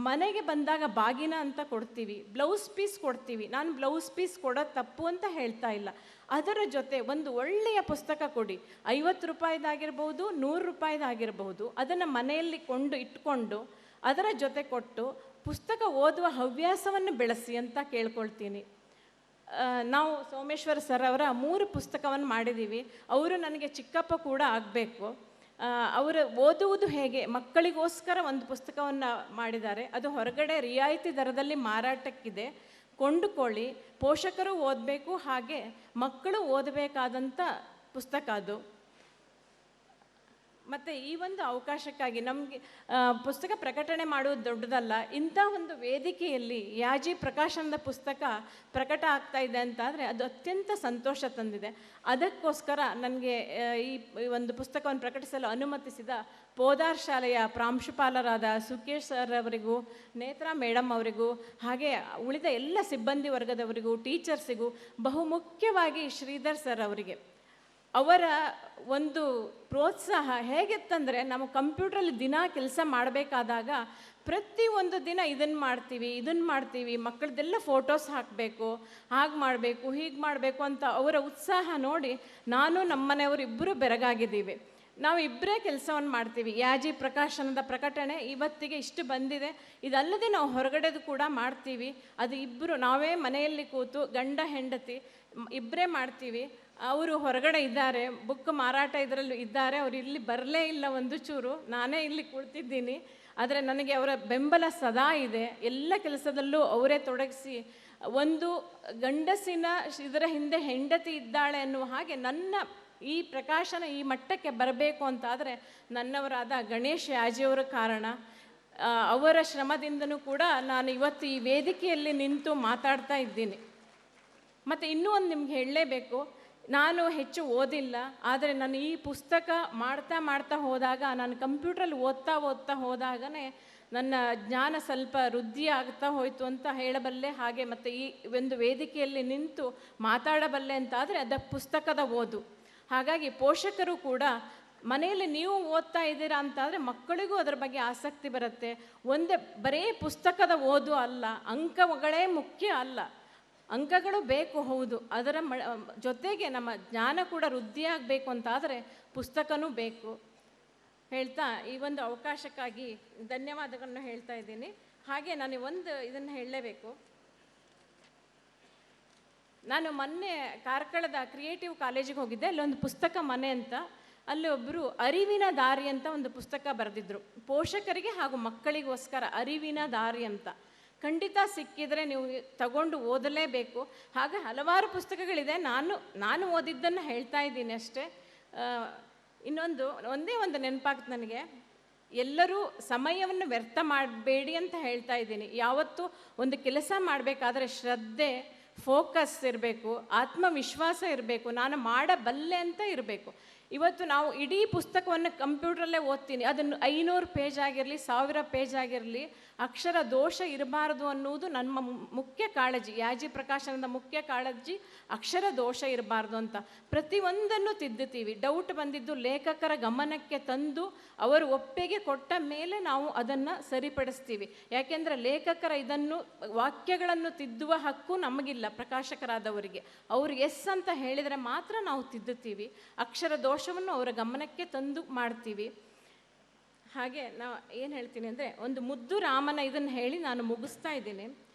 ಮನೆಗೆ ಬಂದಾಗ ಬಾಗಿನ ಅಂತ ಕೊಡ್ತೀವಿ, ಬ್ಲೌಸ್ ಪೀಸ್ ಕೊಡ್ತೀವಿ. ನಾನು ಬ್ಲೌಸ್ ಪೀಸ್ ಕೊಡೋದು ತಪ್ಪು ಅಂತ ಹೇಳ್ತಾ ಇಲ್ಲ. ಅದರ ಜೊತೆ ಒಂದು ಒಳ್ಳೆಯ ಪುಸ್ತಕ ಕೊಡಿ. 50 ರೂಪಾಯಿದಾಗಿರ್ಬೋದು, 100 ರೂಪಾಯಿದಾಗಿರ್ಬೋದು. ಅದನ್ನು ಮನೆಯಲ್ಲಿ ಇಟ್ಕೊಂಡು ಅದರ ಜೊತೆ ಕೊಟ್ಟು ಪುಸ್ತಕ ಓದುವ ಹವ್ಯಾಸವನ್ನು ಬೆಳೆಸಿ ಅಂತ ಕೇಳ್ಕೊಳ್ತೀನಿ. ನಾವು ಸೋಮೇಶ್ವರ ಸರ್ ಅವರ 3 ಪುಸ್ತಕವನ್ನು ಮಾಡಿದ್ದೀವಿ. ಅವರು ನನಗೆ ಚಿಕ್ಕಪ್ಪ ಕೂಡ ಆಗಬೇಕು. ಅವರು ಓದುವುದು ಹೇಗೆ ಮಕ್ಕಳಿಗೋಸ್ಕರ ಒಂದು ಪುಸ್ತಕವನ್ನು ಮಾಡಿದ್ದಾರೆ. ಅದು ಹೊರಗಡೆ ರಿಯಾಯಿತಿ ದರದಲ್ಲಿ ಮಾರಾಟಕ್ಕಿದೆ, ಕೊಂಡುಕೊಳ್ಳಿ. ಪೋಷಕರು ಓದಬೇಕು, ಹಾಗೆ ಮಕ್ಕಳು ಓದಬೇಕಾದಂಥ ಪುಸ್ತಕ ಅದು. ಮತ್ತು ಈ ಒಂದು ಅವಕಾಶಕ್ಕಾಗಿ ನಮಗೆ ಪುಸ್ತಕ ಪ್ರಕಟಣೆ ಮಾಡುವುದು ದೊಡ್ಡದಲ್ಲ. ಇಂಥ ಒಂದು ವೇದಿಕೆಯಲ್ಲಿ ಯಾಜಿ ಪ್ರಕಾಶನದ ಪುಸ್ತಕ ಪ್ರಕಟ ಆಗ್ತಾ ಇದೆ ಅಂತಾದರೆ ಅದು ಅತ್ಯಂತ ಸಂತೋಷ ತಂದಿದೆ. ಅದಕ್ಕೋಸ್ಕರ ನನಗೆ ಈ ಒಂದು ಪುಸ್ತಕವನ್ನು ಪ್ರಕಟಿಸಲು ಅನುಮತಿಸಿದ ಪೋದಾರ್ ಶಾಲೆಯ ಪ್ರಾಂಶುಪಾಲರಾದ ಸುಕೇಶ್ ಸರ್ ಅವರಿಗೂ, ನೇತ್ರಾ ಮೇಡಮ್ ಅವರಿಗೂ, ಹಾಗೆ ಉಳಿದ ಎಲ್ಲ ಸಿಬ್ಬಂದಿ ವರ್ಗದವರಿಗೂ, ಟೀಚರ್ಸಿಗೂ, ಬಹುಮುಖ್ಯವಾಗಿ ಶ್ರೀಧರ್ ಸರ್ ಅವರಿಗೆ ಅವರ ಒಂದು ಪ್ರೋತ್ಸಾಹ ಹೇಗಿತ್ತಂದರೆ, ನಾವು ಕಂಪ್ಯೂಟ್ರಲ್ಲಿ ದಿನ ಕೆಲಸ ಮಾಡಬೇಕಾದಾಗ ಪ್ರತಿಯೊಂದು ದಿನ ಇದನ್ನು ಮಾಡ್ತೀವಿ, ಮಕ್ಕಳದೆಲ್ಲ ಫೋಟೋಸ್ ಹಾಕಬೇಕು, ಹಾಗೆ ಮಾಡಬೇಕು, ಹೀಗೆ ಮಾಡಬೇಕು ಅಂತ ಅವರ ಉತ್ಸಾಹ ನೋಡಿ ನಾನು ನಮ್ಮನೆಯವರು ಇಬ್ಬರು ಬೆರಗಾಗಿದ್ದೀವಿ. ನಾವು ಇಬ್ಬರೇ ಕೆಲಸವನ್ನು ಮಾಡ್ತೀವಿ. ಯಾಜಿ ಪ್ರಕಾಶನದ ಪ್ರಕಟಣೆ ಇವತ್ತಿಗೆ ಇಷ್ಟು ಬಂದಿದೆ. ಇದಲ್ಲದೆ ನಾವು ಹೊರಗಡೆದು ಕೂಡ ಮಾಡ್ತೀವಿ. ಅದು ಇಬ್ಬರು ನಾವೇ ಮನೆಯಲ್ಲಿ ಕೂತು ಗಂಡ ಹೆಂಡತಿ ಇಬ್ಬರೇ ಮಾಡ್ತೀವಿ. ಅವರು ಹೊರಗಡೆ ಇದ್ದಾರೆ, ಬುಕ್ ಮಾರಾಟ ಇದರಲ್ಲೂ ಇದ್ದಾರೆ. ಅವರು ಇಲ್ಲಿ ಬರಲೇ ಇಲ್ಲ ಒಂದು ಚೂರು. ನಾನೇ ಇಲ್ಲಿ ಕುಳಿತಿದ್ದೀನಿ. ಆದರೆ ನನಗೆ ಅವರ ಬೆಂಬಲ ಸದಾ ಇದೆ. ಎಲ್ಲ ಕೆಲಸದಲ್ಲೂ ಅವರೇ ತೊಡಗಿಸಿ, ಒಂದು ಗಂಡಸಿನ ಇದರ ಹಿಂದೆ ಹೆಂಡತಿ ಇದ್ದಾಳೆ ಅನ್ನುವ ಹಾಗೆ ನನ್ನ ಈ ಪ್ರಕಾಶನ ಈ ಮಟ್ಟಕ್ಕೆ ಬರಬೇಕು ಅಂತಾದರೆ ನನ್ನವರಾದ ಗಣೇಶ್ ಯಾಜಿಯವರ ಕಾರಣ. ಅವರ ಶ್ರಮದಿಂದನೂ ಕೂಡ ನಾನು ಇವತ್ತು ಈ ವೇದಿಕೆಯಲ್ಲಿ ನಿಂತು ಮಾತಾಡ್ತಾ ಇದ್ದೀನಿ. ಮತ್ತು ಇನ್ನೂ ಒಂದು ನಿಮ್ಗೆ ಹೇಳಲೇಬೇಕು, ನಾನು ಹೆಚ್ಚು ಓದಿಲ್ಲ, ಆದರೆ ನಾನು ಈ ಪುಸ್ತಕ ಮಾಡ್ತಾ ಮಾಡ್ತಾ ಹೋದಾಗ, ನಾನು ಕಂಪ್ಯೂಟ್ರಲ್ಲಿ ಓದ್ತಾ ಹೋದಾಗನೇ ನನ್ನ ಜ್ಞಾನ ಸ್ವಲ್ಪ ವೃದ್ಧಿ ಆಗ್ತಾ ಹೋಯಿತು ಅಂತ ಹೇಳಬಲ್ಲೆ. ಹಾಗೆ ಮತ್ತು ಈ ಒಂದು ವೇದಿಕೆಯಲ್ಲಿ ನಿಂತು ಮಾತಾಡಬಲ್ಲೆ ಅಂತಾದರೆ ಅದು ಪುಸ್ತಕದ ಓದು. ಹಾಗಾಗಿ ಪೋಷಕರು ಕೂಡ ಮನೆಯಲ್ಲಿ ನೀವು ಓದ್ತಾ ಇದ್ದೀರಾ ಅಂತಾದರೆ ಮಕ್ಕಳಿಗೂ ಅದರ ಬಗ್ಗೆ ಆಸಕ್ತಿ ಬರುತ್ತೆ. ಒಂದೇ ಬರೀ ಪುಸ್ತಕದ ಓದು ಅಲ್ಲ, ಅಂಕಗಳೇ ಮುಖ್ಯ ಅಲ್ಲ. ಅಂಕಗಳು ಬೇಕು, ಹೌದು, ಅದರ ಜೊತೆಗೆ ನಮ್ಮ ಜ್ಞಾನ ಕೂಡ ವೃದ್ಧಿಯಾಗಬೇಕು ಅಂತಾದರೆ ಪುಸ್ತಕನೂ ಬೇಕು ಹೇಳ್ತಾ ಈ ಒಂದು ಅವಕಾಶಕ್ಕಾಗಿ ಧನ್ಯವಾದಗಳನ್ನು ಹೇಳ್ತಾ ಇದ್ದೀನಿ. ಹಾಗೆ ನಾನು ಒಂದು ಇದನ್ನು ಹೇಳಲೇಬೇಕು. ನಾನು ಮೊನ್ನೆ ಕಾರ್ಕಳದ ಕ್ರಿಯೇಟಿವ್ ಕಾಲೇಜಿಗೆ ಹೋಗಿದ್ದೆ. ಅಲ್ಲೊಂದು ಪುಸ್ತಕ ಮನೆ ಅಂತ, ಅಲ್ಲಿ ಒಬ್ಬರು ಅರಿವಿನ ದಾರಿ ಅಂತ ಒಂದು ಪುಸ್ತಕ ಬರೆದಿದ್ರು, ಪೋಷಕರಿಗೆ ಹಾಗೂ ಮಕ್ಕಳಿಗೋಸ್ಕರ ಅರಿವಿನ ದಾರಿ ಅಂತ. ಖಂಡಿತ ಸಿಕ್ಕಿದರೆ ನೀವು ತಗೊಂಡು ಓದಲೇಬೇಕು. ಹಾಗೆ ಹಲವಾರು ಪುಸ್ತಕಗಳಿದೆ, ನಾನು ಓದಿದ್ದನ್ನು ಹೇಳ್ತಾ ಇದ್ದೀನಿ ಅಷ್ಟೇ. ಒಂದೇ ಒಂದು ನೆನಪಾಗ್ತದೆ ನನಗೆ, ಎಲ್ಲರೂ ಸಮಯವನ್ನು ವ್ಯರ್ಥ ಮಾಡಬೇಡಿ ಅಂತ ಹೇಳ್ತಾ ಇದ್ದೀನಿ. ಯಾವತ್ತೂ ಒಂದು ಕೆಲಸ ಮಾಡಬೇಕಾದ್ರೆ ಶ್ರದ್ಧೆ, ಫೋಕಸ್ ಇರಬೇಕು, ಆತ್ಮವಿಶ್ವಾಸ ಇರಬೇಕು, ನಾನು ಮಾಡಬಲ್ಲೆ ಅಂತ ಇರಬೇಕು. ಇವತ್ತು ನಾವು ಇಡೀ ಪುಸ್ತಕವನ್ನು ಕಂಪ್ಯೂಟ್ರಲ್ಲೇ ಓದ್ತೀನಿ, ಅದನ್ನು 500 ಪೇಜ್ ಆಗಿರಲಿ, 1000 ಪೇಜ್ ಆಗಿರಲಿ, ಅಕ್ಷರ ದೋಷ ಇರಬಾರ್ದು ಅನ್ನುವುದು ನಮ್ಮ ಮುಖ್ಯ ಕಾಳಜಿ. ಯಾಜಿ ಪ್ರಕಾಶನದ ಮುಖ್ಯ ಕಾಳಜಿ ಅಕ್ಷರ ದೋಷ ಇರಬಾರ್ದು ಅಂತ. ಪ್ರತಿಯೊಂದನ್ನು ತಿದ್ದುತ್ತೀವಿ. ಡೌಟ್ ಬಂದಿದ್ದು ಲೇಖಕರ ಗಮನಕ್ಕೆ ತಂದು ಅವರು ಒಪ್ಪಿಗೆ ಕೊಟ್ಟ ಮೇಲೆ ನಾವು ಅದನ್ನು ಸರಿಪಡಿಸ್ತೀವಿ. ಯಾಕೆಂದರೆ ಲೇಖಕರ ಇದನ್ನು ವಾಕ್ಯಗಳನ್ನು ತಿದ್ದುವ ಹಕ್ಕು ನಮಗಿಲ್ಲ, ಪ್ರಕಾಶಕರಾದವರಿಗೆ. ಅವರು ಎಸ್ ಅಂತ ಹೇಳಿದರೆ ಮಾತ್ರ ನಾವು ತಿದ್ದುತ್ತೀವಿ. ಅಕ್ಷರ ದೋಷವನ್ನು ಅವರ ಗಮನಕ್ಕೆ ತಂದು ಮಾಡ್ತೀವಿ. ಹಾಗೆ ನಾವು ಏನು ಹೇಳ್ತೀನಿ ಅಂದರೆ, ಒಂದು ಮುದ್ದು ರಾಮನ ಇದನ್ನು ಹೇಳಿ ನಾನು ಮುಗಿಸ್ತಾ ಇದ್ದೀನಿ.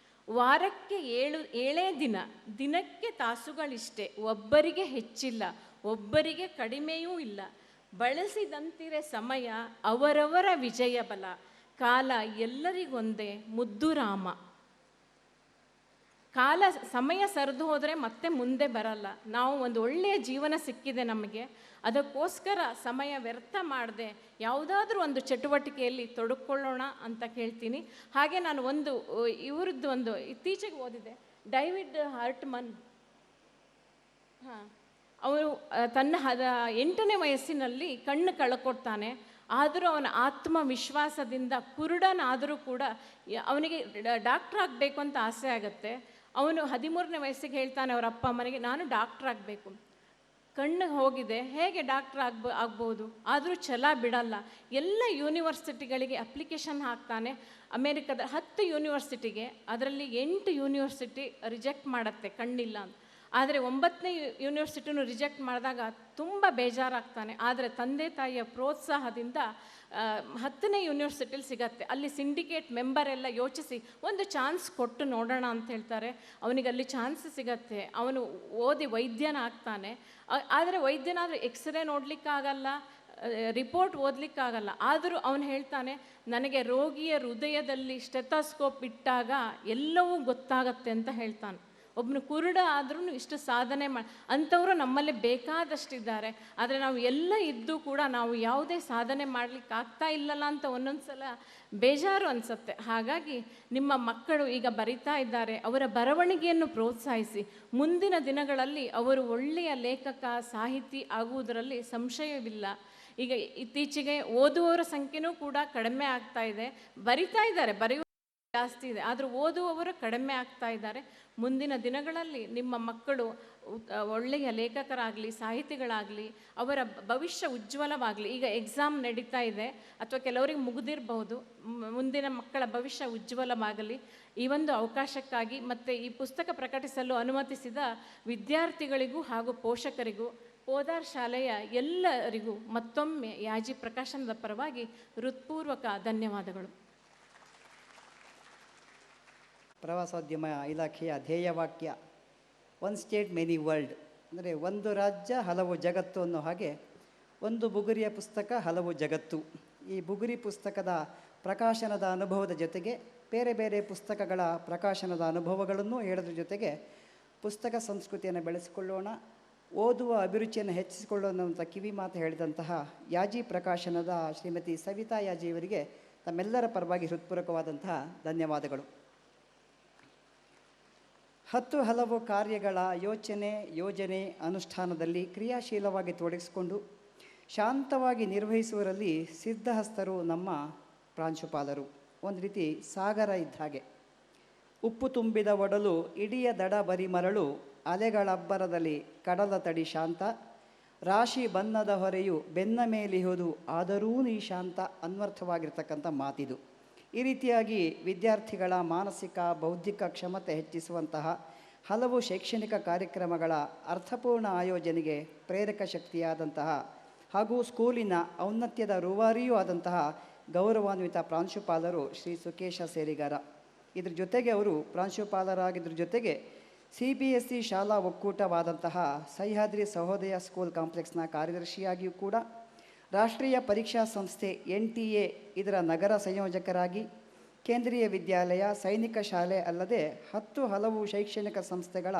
ವಾರಕ್ಕೆ 7 ದಿನ, ದಿನಕ್ಕೆ ತಾಸುಗಳಿಷ್ಟೇ, ಒಬ್ಬರಿಗೆ ಹೆಚ್ಚಿಲ್ಲ, ಒಬ್ಬರಿಗೆ ಕಡಿಮೆಯೂ ಇಲ್ಲ. ಬಳಸಿದಂತಿರೆ ಸಮಯ ಅವರವರ ವಿಜಯ ಬಲ, ಕಾಲ ಎಲ್ಲರಿಗೊಂದೇ ಮುದ್ದು ರಾಮ. ಸಮಯ ಸರಿದು ಹೋದರೆ ಮತ್ತೆ ಮುಂದೆ ಬರಲ್ಲ. ನಾವು ಒಂದು ಒಳ್ಳೆಯ ಜೀವನ ಸಿಕ್ಕಿದೆ ನಮಗೆ, ಅದಕ್ಕೋಸ್ಕರ ಸಮಯ ವ್ಯರ್ಥ ಮಾಡದೆ ಯಾವುದಾದ್ರೂ ಒಂದು ಚಟುವಟಿಕೆಯಲ್ಲಿ ತೊಡಕೊಳ್ಳೋಣ ಅಂತ ಕೇಳ್ತೀನಿ. ಹಾಗೆ ನಾನು ಇವ್ರದ್ದು ಒಂದು ಇತ್ತೀಚೆಗೆ ಓದಿದೆ, ಡೇವಿಡ್ ಹಾರ್ಟ್ಮನ್. ಅವರು ತನ್ನ 8ನೇ ವಯಸ್ಸಿನಲ್ಲಿ ಕಣ್ಣು ಕಳ್ಕೊಡ್ತಾನೆ. ಆದರೂ ಅವನ ಆತ್ಮವಿಶ್ವಾಸದಿಂದ, ಕುರುಡನಾದರೂ ಕೂಡ ಅವನಿಗೆ ಡಾಕ್ಟ್ರ್ ಆಗಬೇಕು ಅಂತ ಆಸೆ ಆಗುತ್ತೆ. ಅವನು 13ನೇ ವಯಸ್ಸಿಗೆ ಹೇಳ್ತಾನೆ ಅವರ ಅಪ್ಪ ಅಮ್ಮನಿಗೆ, ನಾನು ಡಾಕ್ಟ್ರ್ ಆಗಬೇಕು. ಕಣ್ಣು ಹೋಗಿದೆ, ಹೇಗೆ ಡಾಕ್ಟ್ರ್ ಆಗ್ಬೋದು, ಆದರೂ ಛಲ ಬಿಡಲ್ಲ. ಎಲ್ಲ ಯೂನಿವರ್ಸಿಟಿಗಳಿಗೆ ಅಪ್ಲಿಕೇಶನ್ ಹಾಕ್ತಾನೆ. ಅಮೇರಿಕದ 10 ಯೂನಿವರ್ಸಿಟಿಗೆ, ಅದರಲ್ಲಿ 8 ಯೂನಿವರ್ಸಿಟಿ ರಿಜೆಕ್ಟ್ ಮಾಡುತ್ತೆ ಕಣ್ಣಿಲ್ಲ ಅಂತ. ಆದರೆ 9ನೇ ಯೂನಿವರ್ಸಿಟಿನೂ ರಿಜೆಕ್ಟ್ ಮಾಡಿದಾಗ ತುಂಬ ಬೇಜಾರಾಗ್ತಾನೆ. ಆದರೆ ತಂದೆ ತಾಯಿಯ ಪ್ರೋತ್ಸಾಹದಿಂದ 10ನೇ ಯೂನಿವರ್ಸಿಟಿಲಿ ಸಿಗತ್ತೆ. ಅಲ್ಲಿ ಸಿಂಡಿಕೇಟ್ ಮೆಂಬರ್ ಎಲ್ಲ ಯೋಚಿಸಿ ಒಂದು ಚಾನ್ಸ್ ಕೊಟ್ಟು ನೋಡೋಣ ಅಂತ ಹೇಳ್ತಾರೆ. ಅವನಿಗೆ ಅಲ್ಲಿ ಚಾನ್ಸ್ ಸಿಗತ್ತೆ. ಅವನು ಓದಿ ವೈದ್ಯನಾಗ್ತಾನೆ. ಆದರೆ ವೈದ್ಯನಾದರೆ ಎಕ್ಸ್ರೇ ನೋಡಲಿಕ್ಕಾಗಲ್ಲ, ರಿಪೋರ್ಟ್ ಓದಲಿಕ್ಕಾಗಲ್ಲ. ಆದರೂ ಅವನು ಹೇಳ್ತಾನೆ, ನನಗೆ ರೋಗಿಯ ಹೃದಯದಲ್ಲಿ ಸ್ಟೆಥೋಸ್ಕೋಪ್ ಇಟ್ಟಾಗ ಎಲ್ಲವೂ ಗೊತ್ತಾಗತ್ತೆ ಅಂತ ಹೇಳ್ತಾನೆ. ಒಬ್ಬನು ಕುರುಡ ಆದ್ರೂ ಇಷ್ಟು ಸಾಧನೆ ಅಂಥವರು ನಮ್ಮಲ್ಲಿ ಬೇಕಾದಷ್ಟಿದ್ದಾರೆ. ಆದರೆ ನಾವು ಎಲ್ಲ ಇದ್ದು ಕೂಡ ನಾವು ಯಾವುದೇ ಸಾಧನೆ ಮಾಡಲಿಕ್ಕೆ ಆಗ್ತಾ ಇಲ್ಲಲ್ಲ ಅಂತ ಒಂದೊಂದು ಸಲ ಬೇಜಾರು ಅನಿಸುತ್ತೆ. ಹಾಗಾಗಿ ನಿಮ್ಮ ಮಕ್ಕಳು ಈಗ ಬರಿತಾ ಇದ್ದಾರೆ, ಅವರ ಬರವಣಿಗೆಯನ್ನು ಪ್ರೋತ್ಸಾಹಿಸಿ. ಮುಂದಿನ ದಿನಗಳಲ್ಲಿ ಅವರು ಒಳ್ಳೆಯ ಲೇಖಕ, ಸಾಹಿತಿ ಆಗುವುದರಲ್ಲಿ ಸಂಶಯವಿಲ್ಲ. ಈಗ ಇತ್ತೀಚೆಗೆ ಓದುವವರ ಸಂಖ್ಯೆನೂ ಕೂಡ ಕಡಿಮೆ ಆಗ್ತಾ ಇದೆ. ಬರಿತಾ ಇದ್ದಾರೆ, ಬರೆಯುವ ಜಾಸ್ತಿ ಇದೆ, ಆದರೂ ಓದುವವರು ಕಡಿಮೆ ಆಗ್ತಾ ಇದ್ದಾರೆ. ಮುಂದಿನ ದಿನಗಳಲ್ಲಿ ನಿಮ್ಮ ಮಕ್ಕಳು ಒಳ್ಳೆಯ ಲೇಖಕರಾಗಲಿ, ಸಾಹಿತಿಗಳಾಗಲಿ, ಅವರ ಭವಿಷ್ಯ ಉಜ್ವಲವಾಗಲಿ. ಈಗ ಎಕ್ಸಾಮ್ ನಡೀತಾ ಇದೆ, ಅಥವಾ ಕೆಲವರಿಗೆ ಮುಗಿದಿರಬಹುದು. ಮುಂದಿನ ಮಕ್ಕಳ ಭವಿಷ್ಯ ಉಜ್ವಲವಾಗಲಿ. ಈ ಒಂದು ಅವಕಾಶಕ್ಕಾಗಿ ಮತ್ತು ಈ ಪುಸ್ತಕ ಪ್ರಕಟಿಸಲು ಅನುಮತಿಸಿದ ವಿದ್ಯಾರ್ಥಿಗಳಿಗೂ ಹಾಗೂ ಪೋಷಕರಿಗೂ, ಪೋದಾರ್ ಶಾಲೆಯ ಎಲ್ಲರಿಗೂ ಮತ್ತೊಮ್ಮೆ ಯಾಜಿ ಪ್ರಕಾಶನದ ಪರವಾಗಿ ಹೃತ್ಪೂರ್ವಕ ಧನ್ಯವಾದಗಳು. ಪ್ರವಾಸೋದ್ಯಮ ಇಲಾಖೆಯ ಧ್ಯೇಯವಾಕ್ಯ ಒನ್ ಸ್ಟೇಟ್ ಮೆನಿ ವರ್ಲ್ಡ್, ಅಂದರೆ ಒಂದು ರಾಜ್ಯ ಹಲವು ಜಗತ್ತು ಅನ್ನೋ ಹಾಗೆ ಒಂದು ಬುಗುರಿಯ ಪುಸ್ತಕ ಹಲವು ಜಗತ್ತು. ಈ ಬುಗುರಿ ಪುಸ್ತಕದ ಪ್ರಕಾಶನದ ಅನುಭವದ ಜೊತೆಗೆ ಬೇರೆ ಬೇರೆ ಪುಸ್ತಕಗಳ ಪ್ರಕಾಶನದ ಅನುಭವಗಳನ್ನು ಹೇಳೋದ್ರ ಜೊತೆಗೆ ಪುಸ್ತಕ ಸಂಸ್ಕೃತಿಯನ್ನು ಬೆಳೆಸಿಕೊಳ್ಳೋಣ, ಓದುವ ಅಭಿರುಚಿಯನ್ನು ಹೆಚ್ಚಿಸಿಕೊಳ್ಳೋಣ ಕಿವಿ ಮಾತು ಹೇಳಿದಂತಹ ಯಾಜಿ ಪ್ರಕಾಶನದ ಶ್ರೀಮತಿ ಸವಿತಾ ಯಾಜಿಯವರಿಗೆ ತಮ್ಮೆಲ್ಲರ ಪರವಾಗಿ ಹೃತ್ಪೂರ್ವಕವಾದಂತಹ ಧನ್ಯವಾದಗಳು. 10 ಹಲವು ಕಾರ್ಯಗಳ ಯೋಜನೆ ಅನುಷ್ಠಾನದಲ್ಲಿ ಕ್ರಿಯಾಶೀಲವಾಗಿ ತೊಡಗಿಸಿಕೊಂಡು ಶಾಂತವಾಗಿ ನಿರ್ವಹಿಸುವರಲ್ಲಿ ಸಿದ್ಧಹಸ್ತರು ನಮ್ಮ ಪ್ರಾಂಶುಪಾಲರು. ಒಂದು ರೀತಿ ಸಾಗರ ಇದ್ದ ಹಾಗೆ. ಉಪ್ಪು ತುಂಬಿದ ಒಡಲು ಇಡಿಯ ದಡ ಬರಿ ಮರಳು, ಅಲೆಗಳಬ್ಬರದಲ್ಲಿ ಕಡಲ ತಡಿ ಶಾಂತ, ರಾಶಿ ಬನ್ನದ ಹೊರೆಯು ಬೆನ್ನ ಮೇಲಿಹುದು ಆದರೂ ನೀ ಶಾಂತ ಅನ್ವರ್ಥವಾಗಿರ್ತಕ್ಕಂಥ ಮಾತಿದು. ಈ ರೀತಿಯಾಗಿ ವಿದ್ಯಾರ್ಥಿಗಳ ಮಾನಸಿಕ ಬೌದ್ಧಿಕ ಕ್ಷಮತೆ ಹೆಚ್ಚಿಸುವಂತಹ ಹಲವು ಶೈಕ್ಷಣಿಕ ಕಾರ್ಯಕ್ರಮಗಳ ಅರ್ಥಪೂರ್ಣ ಆಯೋಜನೆಗೆ ಪ್ರೇರಕ ಶಕ್ತಿಯಾದಂತಹ ಹಾಗೂ ಸ್ಕೂಲಿನ ಔನ್ನತ್ಯದ ರೂವಾರಿಯೂ ಆದಂತಹ ಗೌರವಾನ್ವಿತ ಪ್ರಾಂಶುಪಾಲರು ಶ್ರೀ ಸುಕೇಶ ಸೇರಿಗಾರ. ಇದ್ರ ಜೊತೆಗೆ ಅವರು ಪ್ರಾಂಶುಪಾಲರಾಗಿದ್ರ ಜೊತೆಗೆ CBSE ಶಾಲಾ ಒಕ್ಕೂಟವಾದಂತಹ ಸಹ್ಯಾದ್ರಿ ಸಹೋದಯ ಸ್ಕೂಲ್ ಕಾಂಪ್ಲೆಕ್ಸ್ನ ಕಾರ್ಯದರ್ಶಿಯಾಗಿಯೂ ಕೂಡ, ರಾಷ್ಟ್ರೀಯ ಪರೀಕ್ಷಾ ಸಂಸ್ಥೆ NTA ಇದರ ನಗರ ಸಂಯೋಜಕರಾಗಿ, ಕೇಂದ್ರೀಯ ವಿದ್ಯಾಲಯ, ಸೈನಿಕ ಶಾಲೆ ಅಲ್ಲದೆ 10 ಹಲವು ಶೈಕ್ಷಣಿಕ ಸಂಸ್ಥೆಗಳ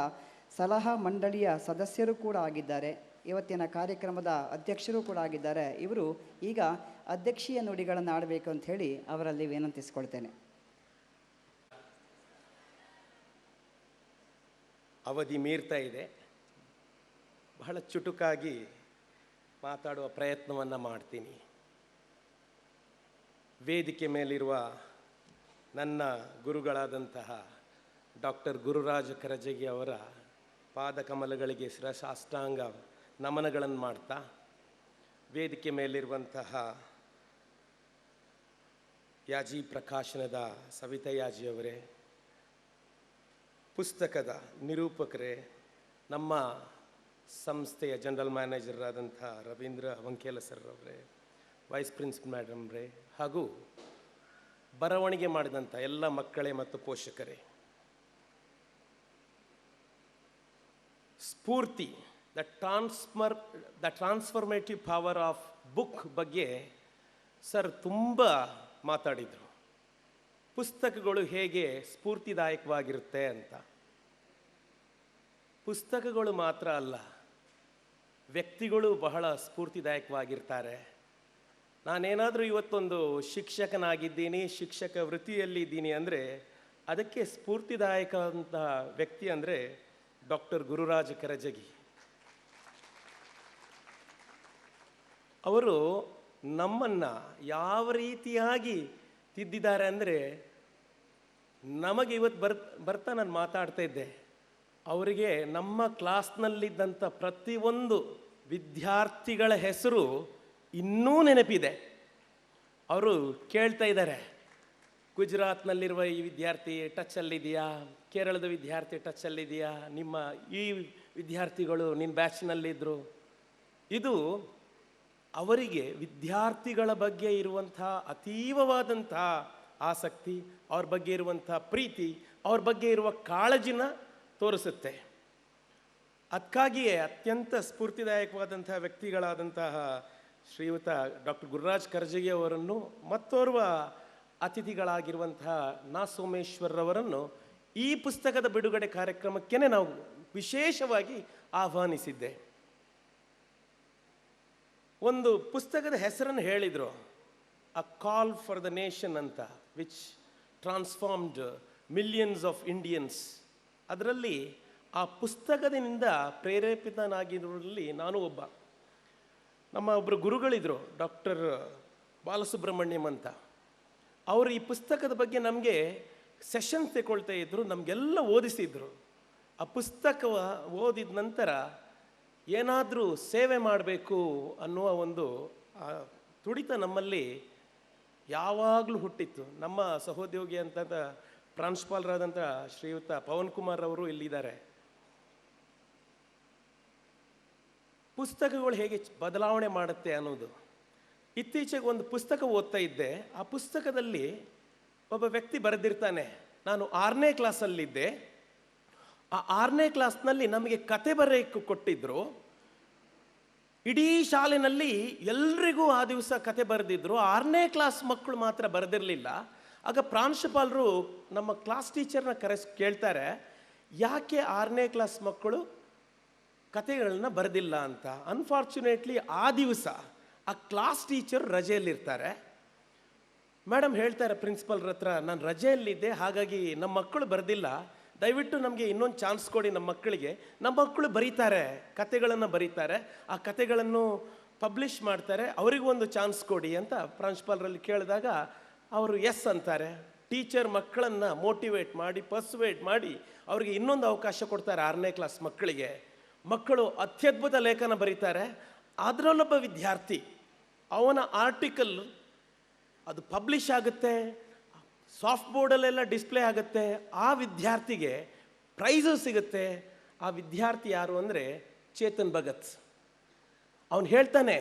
ಸಲಹಾ ಮಂಡಳಿಯ ಸದಸ್ಯರು ಕೂಡ ಆಗಿದ್ದಾರೆ. ಇವತ್ತಿನ ಕಾರ್ಯಕ್ರಮದ ಅಧ್ಯಕ್ಷರು ಕೂಡ ಆಗಿದ್ದಾರೆ. ಇವರು ಈಗ ಅಧ್ಯಕ್ಷೀಯ ನುಡಿಗಳನ್ನು ಆಡಬೇಕು ಅಂತ ಹೇಳಿ ಅವರಲ್ಲಿ ವಿನಂತಿಸಿಕೊಳ್ತೇನೆ. ಅವಧಿ ಮೀರ್ತಾ ಇದೆ. ಬಹಳ ಚುಟುಕಾಗಿ ಮಾತಾಡುವ ಪ್ರಯತ್ನವನ್ನು ಮಾಡ್ತೀನಿ. ವೇದಿಕೆ ಮೇಲಿರುವ ನನ್ನ ಗುರುಗಳಾದಂತಹ ಡಾಕ್ಟರ್ ಗುರುರಾಜ ಕರಜಗಿ ಅವರ ಪಾದಕಮಲಗಳಿಗೆ ಸಾಷ್ಟಾಂಗ ನಮನಗಳನ್ನು ಮಾಡ್ತಾ, ವೇದಿಕೆ ಮೇಲಿರುವಂತಹ ಯಾಜಿ ಪ್ರಕಾಶನದ ಸವಿತಾ ಯಾಜಿಯವರೇ, ಪುಸ್ತಕದ ನಿರೂಪಕರೇ, ನಮ್ಮ ಸಂಸ್ಥೆಯ ಜನರಲ್ ಮ್ಯಾನೇಜರ್ ಆದಂಥ ರವೀಂದ್ರ ವಂಕೇಲ ಸರ್ ಅವರೇ, ವೈಸ್ ಪ್ರಿನ್ಸಿಪಲ್ ಮೇಡಮ್ರೇ, ಹಾಗೂ ಬರವಣಿಗೆ ಮಾಡಿದಂಥ ಎಲ್ಲ ಮಕ್ಕಳೇ ಮತ್ತು ಪೋಷಕರೇ, Spoorthi the transformative power of book ಬಗ್ಗೆ ಸರ್ ತುಂಬ ಮಾತಾಡಿದರು. ಪುಸ್ತಕಗಳು ಹೇಗೆ ಸ್ಫೂರ್ತಿದಾಯಕವಾಗಿರುತ್ತೆ ಅಂತ. ಪುಸ್ತಕಗಳು ಮಾತ್ರ ಅಲ್ಲ, ವ್ಯಕ್ತಿಗಳು ಬಹಳ ಸ್ಫೂರ್ತಿದಾಯಕವಾಗಿರ್ತಾರೆ. ನಾನೇನಾದರೂ ಇವತ್ತೊಂದು ಶಿಕ್ಷಕನಾಗಿದ್ದೀನಿ, ಶಿಕ್ಷಕ ವೃತ್ತಿಯಲ್ಲಿದ್ದೀನಿ ಅಂದರೆ ಅದಕ್ಕೆ ಸ್ಫೂರ್ತಿದಾಯಕ ಅಂತ ವ್ಯಕ್ತಿ ಅಂದರೆ ಡಾಕ್ಟರ್ ಗುರುರಾಜ ಕರಜಗಿ. ಅವರು ನಮ್ಮನ್ನು ಯಾವ ರೀತಿಯಾಗಿ ತಿದ್ದಿದ್ದಾರೆ ಅಂದರೆ, ನಮಗೆ ಇವತ್ತು ಬರ್ತಾ ನಾನು ಮಾತಾಡ್ತಾ ಇದ್ದೆ, ಅವರಿಗೆ ನಮ್ಮ ಕ್ಲಾಸ್ನಲ್ಲಿದ್ದಂಥ ಪ್ರತಿಯೊಂದು ವಿದ್ಯಾರ್ಥಿಗಳ ಹೆಸರು ಇನ್ನೂ ನೆನಪಿದೆ. ಅವರು ಕೇಳ್ತಾ ಇದ್ದಾರೆ, ಗುಜರಾತ್ನಲ್ಲಿರುವ ಈ ವಿದ್ಯಾರ್ಥಿ ಟಚ್ಚಲ್ಲಿದೆಯಾ, ಕೇರಳದ ವಿದ್ಯಾರ್ಥಿ ಟಚ್ಚಲ್ಲಿದೆಯಾ, ನಿಮ್ಮ ಈ ವಿದ್ಯಾರ್ಥಿಗಳು ನಿನ್ನ ಬ್ಯಾಚ್ನಲ್ಲಿದ್ದರು. ಇದು ಅವರಿಗೆ ವಿದ್ಯಾರ್ಥಿಗಳ ಬಗ್ಗೆ ಇರುವಂಥ ಅತೀವವಾದಂಥ ಆಸಕ್ತಿ, ಅವ್ರ ಬಗ್ಗೆ ಇರುವಂಥ ಪ್ರೀತಿ, ಅವ್ರ ಬಗ್ಗೆ ಇರುವ ಕಾಳಜಿನ ತೋರಿಸುತ್ತೆ. ಅದಕ್ಕಾಗಿಯೇ ಅತ್ಯಂತ ಸ್ಫೂರ್ತಿದಾಯಕವಾದಂಥ ವ್ಯಕ್ತಿಗಳಾದಂತಹ ಶ್ರೀಯುತ ಡಾಕ್ಟರ್ ಗುರುರಾಜ್ ಕರಜಗಿ ಅವರನ್ನು ಮತ್ತೋರ್ವ ಅತಿಥಿಗಳಾಗಿರುವಂತಹ ನಾ ಸೋಮೇಶ್ವರರವರನ್ನು ಈ ಪುಸ್ತಕದ ಬಿಡುಗಡೆ ಕಾರ್ಯಕ್ರಮಕ್ಕೆ ನಾವು ವಿಶೇಷವಾಗಿ ಆಹ್ವಾನಿಸಿದ್ದೆ. ಒಂದು ಪುಸ್ತಕದ ಹೆಸರನ್ನು ಹೇಳಿದರು, ಅ ಕಾಲ್ ಫಾರ್ ದ ನೇಷನ್ ಅಂತ, which transformed millions of Indians. ಅದರಲ್ಲಿ ಆ ಪುಸ್ತಕದಿಂದ ಪ್ರೇರೇಪಿತನಾಗಿರೋರಲ್ಲಿ ನಾನು ಒಬ್ಬ. ನಮ್ಮ ಒಬ್ಬರು ಗುರುಗಳಿದ್ರು, ಡಾಕ್ಟರ್ ಬಾಲಸುಬ್ರಹ್ಮಣ್ಯಂ ಅಂತ. ಅವರು ಈ ಪುಸ್ತಕದ ಬಗ್ಗೆ ನಮಗೆ ಸೆಷನ್ ತಗೊಳ್ತಾ ಇದ್ದರು, ನಮಗೆಲ್ಲ ಓದಿಸಿದ್ರು. ಆ ಪುಸ್ತಕ ಓದಿದ ನಂತರ ಏನಾದರೂ ಸೇವೆ ಮಾಡಬೇಕು ಅನ್ನುವ ಒಂದು ತುಡಿತ ನಮ್ಮಲ್ಲಿ ಯಾವಾಗಲೂ ಹುಟ್ಟಿತ್ತು. ನಮ್ಮ ಸಹೋದ್ಯೋಗಿ ಅಂತ ಪ್ರಾಂಶುಪಾಲರಾದಂಥ ಶ್ರೀಯುತ ಪವನ್ ಕುಮಾರ್ ಅವರು ಇಲ್ಲಿದ್ದಾರೆ. ಪುಸ್ತಕಗಳು ಹೇಗೆ ಬದಲಾವಣೆ ಮಾಡುತ್ತೆ ಅನ್ನೋದು. ಇತ್ತೀಚೆಗೆ ಒಂದು ಪುಸ್ತಕ ಓದ್ತಾ ಇದ್ದೆ. ಆ ಪುಸ್ತಕದಲ್ಲಿ ಒಬ್ಬ ವ್ಯಕ್ತಿ ಬರೆದಿರ್ತಾನೆ, ನಾನು 6ನೇ ಕ್ಲಾಸಲ್ಲಿದ್ದೆ, ಆ 6ನೇ ಕ್ಲಾಸ್ನಲ್ಲಿ ನಮಗೆ ಕತೆ ಬರೆಯಕ್ಕೆ ಕೊಟ್ಟಿದ್ರು. ಇಡೀ ಶಾಲೆಯಲ್ಲಿ ಎಲ್ರಿಗೂ ಆ ದಿವಸ ಕತೆ ಬರೆದಿದ್ರು, 6ನೇ ಕ್ಲಾಸ್ ಮಕ್ಕಳು ಮಾತ್ರ ಬರೆದಿರಲಿಲ್ಲ. ಆಗ ಪ್ರಾಂಶುಪಾಲರು ನಮ್ಮ ಕ್ಲಾಸ್ ಟೀಚರ್ನ ಕೇಳ್ತಾರೆ, ಯಾಕೆ 6ನೇ ಕ್ಲಾಸ್ ಮಕ್ಕಳು ಕತೆಗಳನ್ನ ಬರೆದಿಲ್ಲ ಅಂತ. ಅನ್ಫಾರ್ಚುನೇಟ್ಲಿ ಆ ದಿವಸ ಆ ಕ್ಲಾಸ್ ಟೀಚರ್ ರಜೆಯಲ್ಲಿರ್ತಾರೆ. ಮೇಡಮ್ ಹೇಳ್ತಾರೆ ಪ್ರಿನ್ಸಿಪಲ್ರ ಹತ್ರ, ನಾನು ರಜೆಯಲ್ಲಿದ್ದೆ, ಹಾಗಾಗಿ ನಮ್ಮ ಮಕ್ಕಳು ಬರೆದಿಲ್ಲ, ದಯವಿಟ್ಟು ನಮಗೆ ಇನ್ನೊಂದು ಚಾನ್ಸ್ ಕೊಡಿ ನಮ್ಮ ಮಕ್ಕಳಿಗೆ. ನಮ್ಮ ಮಕ್ಕಳು ಬರೀತಾರೆ, ಕತೆಗಳನ್ನು ಬರೀತಾರೆ, ಆ ಕತೆಗಳನ್ನು ಪಬ್ಲಿಷ್ ಮಾಡ್ತಾರೆ, ಅವರಿಗೂ ಒಂದು ಚಾನ್ಸ್ ಕೊಡಿ ಅಂತ ಪ್ರಾಂಶುಪಾಲರಲ್ಲಿ ಕೇಳಿದಾಗ ಅವರು ಎಸ್ ಅಂತಾರೆ. ಟೀಚರ್ ಮಕ್ಕಳನ್ನು ಮೋಟಿವೇಟ್ ಮಾಡಿ, ಪರ್ಸುವೇಟ್ ಮಾಡಿ ಅವರಿಗೆ ಇನ್ನೊಂದು ಅವಕಾಶ ಕೊಡ್ತಾರೆ. 6ನೇ ಕ್ಲಾಸ್ ಮಕ್ಕಳಿಗೆ, ಮಕ್ಕಳು ಅತ್ಯದ್ಭುತ ಲೇಖನ ಬರೀತಾರೆ. ಅದರಲ್ಲೊಬ್ಬ ವಿದ್ಯಾರ್ಥಿ, ಅವನ ಆರ್ಟಿಕಲ್ ಅದು ಪಬ್ಲಿಷ್ ಆಗುತ್ತೆ, ಸಾಫ್ಟ್ ಬೋರ್ಡಲ್ಲೆಲ್ಲ ಡಿಸ್ಪ್ಲೇ ಆಗುತ್ತೆ, ಆ ವಿದ್ಯಾರ್ಥಿಗೆ ಪ್ರೈಸು ಸಿಗುತ್ತೆ. ಆ ವಿದ್ಯಾರ್ಥಿ ಯಾರು ಅಂದರೆ ಚೇತನ್ ಭಗತ್. ಅವನು ಹೇಳ್ತಾನೆ,